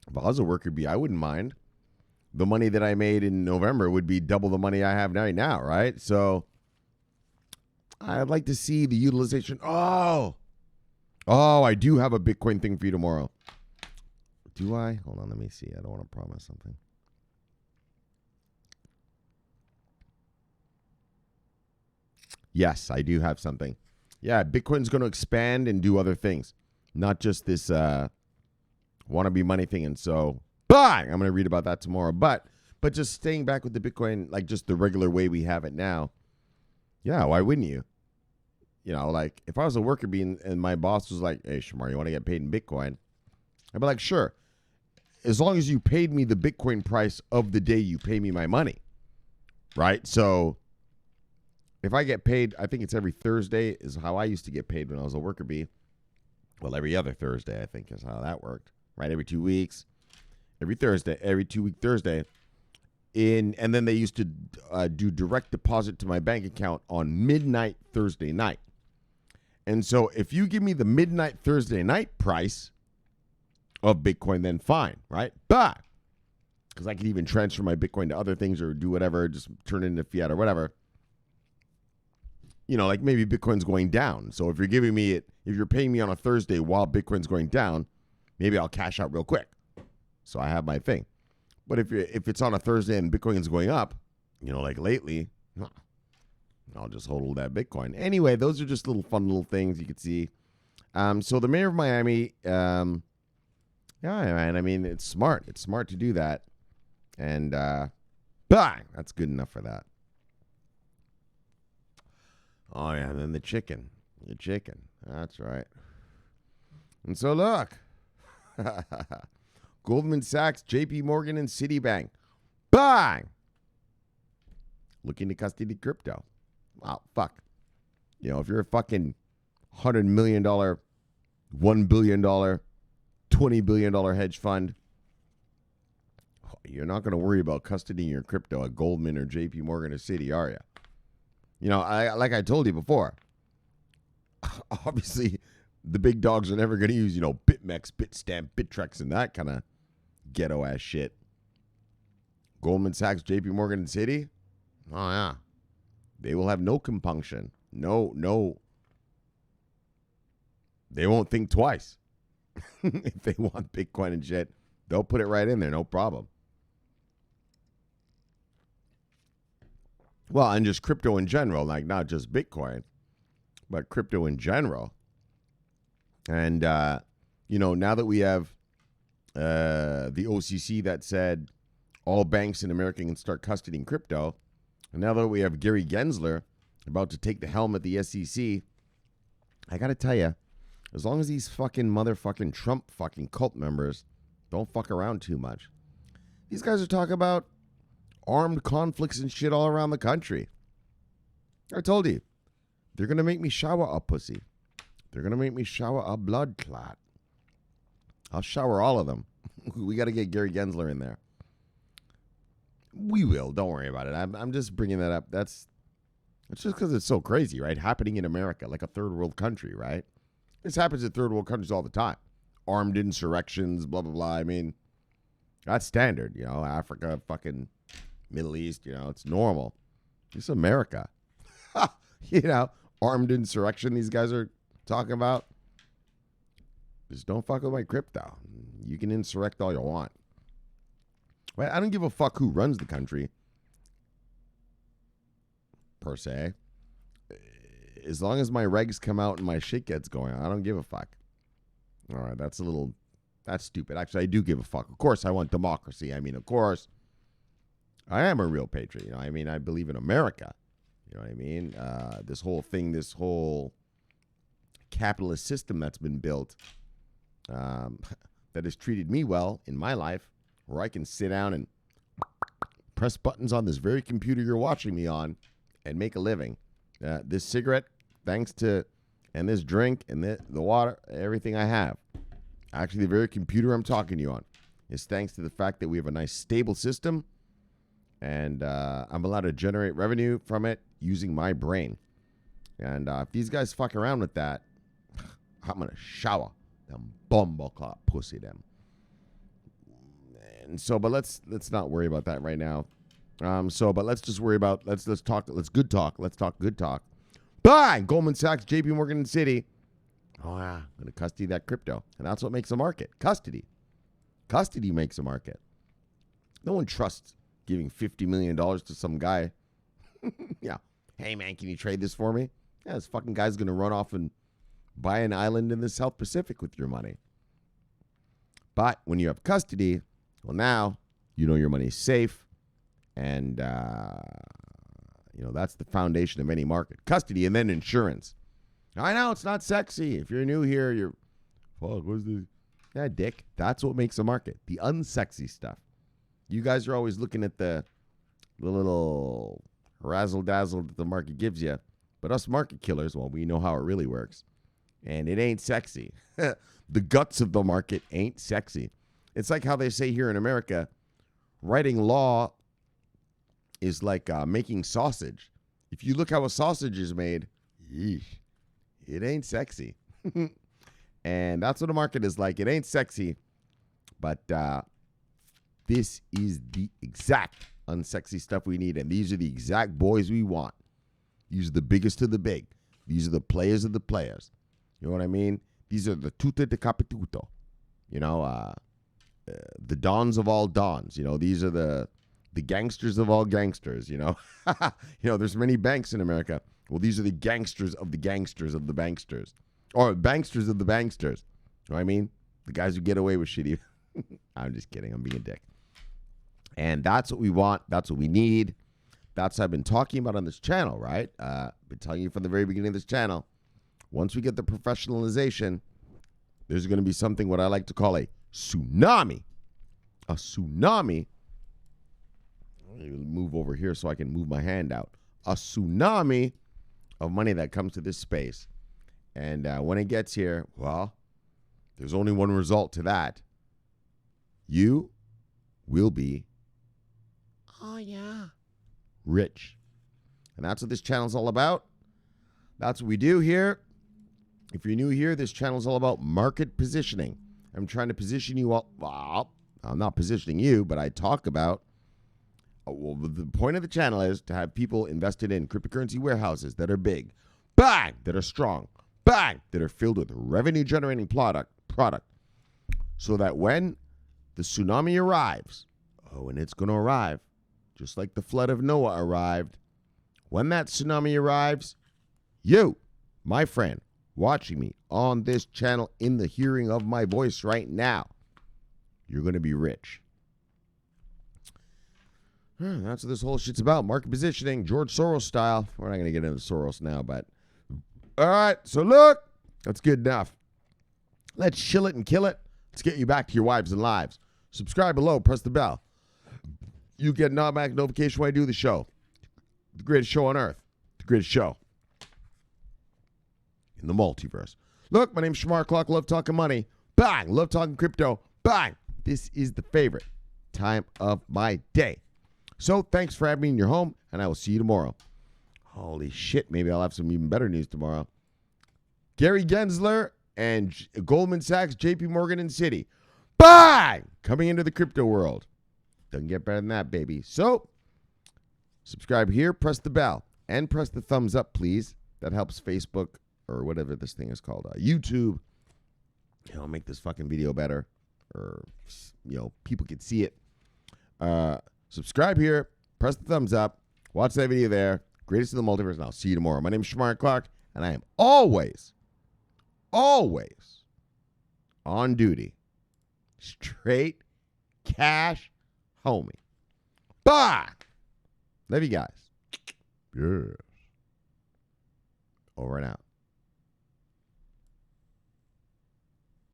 If I was a worker bee, I wouldn't mind. The money that I made in November would be double the money I have right now, right? So I'd like to see the utilization. Oh, I do have a Bitcoin thing for you tomorrow. Do I? Hold on, let me see. I don't want to promise something. Yes, I do have something. Yeah, Bitcoin's going to expand and do other things, not just this wannabe money thing. And so, bang! I'm going to read about that tomorrow. But just staying back with the Bitcoin, like just the regular way we have it now. Yeah, why wouldn't you? Like if I was a worker bee and my boss was like, "Hey, Shomari, you want to get paid in Bitcoin?" I'd be like, "Sure, as long as you paid me the Bitcoin price of the day you pay me my money." Right? So if I get paid, I think it's every Thursday is how I used to get paid when I was a worker bee. Well, every other Thursday, I think is how that worked. Right? Every 2 weeks. Every Thursday, every 2-week Thursday. And then they used to do direct deposit to my bank account on midnight Thursday night. And so if you give me the midnight Thursday night price of Bitcoin, then fine, right? But because I could even transfer my Bitcoin to other things or do whatever, just turn it into fiat or whatever. Like maybe Bitcoin's going down. So if you're giving me it, if you're paying me on a Thursday while Bitcoin's going down, maybe I'll cash out real quick. So I have my thing. But if it's on a Thursday and Bitcoin's going up, like lately, I'll just hold that Bitcoin. Anyway, those are just fun little things you could see. So the mayor of Miami Yeah, man. I mean, it's smart. It's smart to do that. And bang, that's good enough for that. Oh, yeah, and then the chicken. The chicken. That's right. And so look. Goldman Sachs, JPMorgan, and Citibank. Bang! Looking to custody crypto. Wow, fuck. You know, if you're a fucking $100 million, $1 billion, $20 billion hedge fund, you're not going to worry about custodying your crypto at Goldman or JPMorgan or Citi, are you? You know, like I told you before, obviously the big dogs are never going to use, you know, BitMEX, Bitstamp, Bittrex, and that kind of ghetto-ass shit. Goldman Sachs, JPMorgan, and Citi? Oh, yeah. They will have no compunction. No. They won't think twice. If they want Bitcoin and shit, they'll put it right in there, no problem. Well, and just crypto in general, like not just Bitcoin, but crypto in general. And, you know, now that we have the OCC that said all banks in America can start custodying crypto, and now that we have Gary Gensler about to take the helm at the SEC, I got to tell you, as long as these fucking motherfucking Trump fucking cult members don't fuck around too much, these guys are talking about armed conflicts and shit all around the country. I told you, they're going to make me shower a pussy. They're going to make me shower a blood clot. I'll shower all of them. We got to get Gary Gensler in there. We will. Don't worry about it. I'm just bringing that up. It's just because it's so crazy, right? Happening in America, like a third world country, right? This happens in third world countries all the time. Armed insurrections, blah, blah, blah. I mean, that's standard, you know, Africa, fucking Middle East, you know, it's normal. It's America. You know, armed insurrection these guys are talking about. Just don't fuck with my crypto. You can insurrect all you want. Right? I don't give a fuck who runs the country, per se. As long as my regs come out and my shit gets going, I don't give a fuck. All right, that's stupid. Actually, I do give a fuck. Of course, I want democracy. I mean, of course, I am a real patriot. You know, I mean, I believe in America. You know what I mean? This whole thing, this whole capitalist system that's been built that has treated me well in my life, where I can sit down and press buttons on this very computer you're watching me on and make a living. This cigarette, thanks to, and this drink and the water, everything I have, actually the very computer I'm talking to you on, is thanks to the fact that we have a nice stable system, and I'm allowed to generate revenue from it using my brain. And if these guys fuck around with that, I'm going to shower them bumbleclot pussy them. And so, but let's not worry about that right now. But let's just worry about, let's talk good talk. Bang! Goldman Sachs, JPMorgan, and Citi. Oh, yeah, I'm going to custody that crypto. And that's what makes a market. Custody. Custody makes a market. No one trusts giving $50 million to some guy. Yeah. Hey, man, can you trade this for me? Yeah, this fucking guy's going to run off and buy an island in the South Pacific with your money. But when you have custody, well, now you know your money's safe. And, you know, that's the foundation of any market. Custody and then insurance. I know it's not sexy. If you're new here, you're, fuck, what's this? Yeah, dick. That's what makes a market. The unsexy stuff. You guys are always looking at the little razzle-dazzle that the market gives you. But us market killers, well, we know how it really works. And it ain't sexy. The guts of the market ain't sexy. It's like how they say here in America, writing law is like making sausage. If you look how a sausage is made, yeesh, it ain't sexy. And that's what a market is like. It ain't sexy, but this is the exact unsexy stuff we need, and these are the exact boys we want. These are the biggest of the big. These are the players of the players. You know what I mean? These are the tutte de capituto. You know, the dons of all dons. You know, these are the gangsters of all gangsters. You know, you know, there's many banks in America. Well, these are the gangsters of the gangsters of the banksters, or banksters of the banksters. You know what I mean? The guys who get away with shitty I'm just kidding. I'm being a dick. And that's what we want. That's what we need. That's what I've been talking about on this channel, right? Been telling you from the very beginning of this channel. Once we get the professionalization, there's going to be something what I like to call a tsunami. A tsunami. Let me move over here so I can move my hand out. A tsunami of money that comes to this space. And when it gets here, well, there's only one result to that. You will be, rich. And that's what this channel's all about. That's what we do here. If you're new here, this channel's all about market positioning. I'm trying to position you all. Well, I'm not positioning you, but I talk about, well, the point of the channel is to have people invested in cryptocurrency warehouses that are big, bang, that are strong, bang, that are filled with revenue-generating product, so that when the tsunami arrives, and it's going to arrive, just like the flood of Noah arrived, when that tsunami arrives, you, my friend, watching me on this channel in the hearing of my voice right now, you're going to be rich. That's what this whole shit's about. Market positioning, George Soros style. We're not going to get into Soros now, but all right. So look, that's good enough. Let's chill it and kill it. Let's get you back to your wives and lives. Subscribe below. Press the bell. You get an automatic notification when I do the show. The greatest show on earth. The greatest show in the multiverse. Look, my name's Shomari Clarke. Love talking money. Bang. Love talking crypto. Bang. This is the favorite time of my day. So thanks for having me in your home, and I will see you tomorrow. Holy shit, maybe I'll have some even better news tomorrow. Gary Gensler and Goldman Sachs, JPMorgan and Citi. Bang! Coming into the crypto world. Doesn't get better than that, baby. So, subscribe here, press the bell, and press the thumbs up, please. That helps Facebook, or whatever this thing is called, YouTube. Make this fucking video better. Or, people can see it. Subscribe here, press the thumbs up, watch that video there. Greatest in the multiverse, and I'll see you tomorrow. My name is Shomari Clarke, and I am always on duty. Straight cash homie. Bye. Love you guys. Yes. Over and out.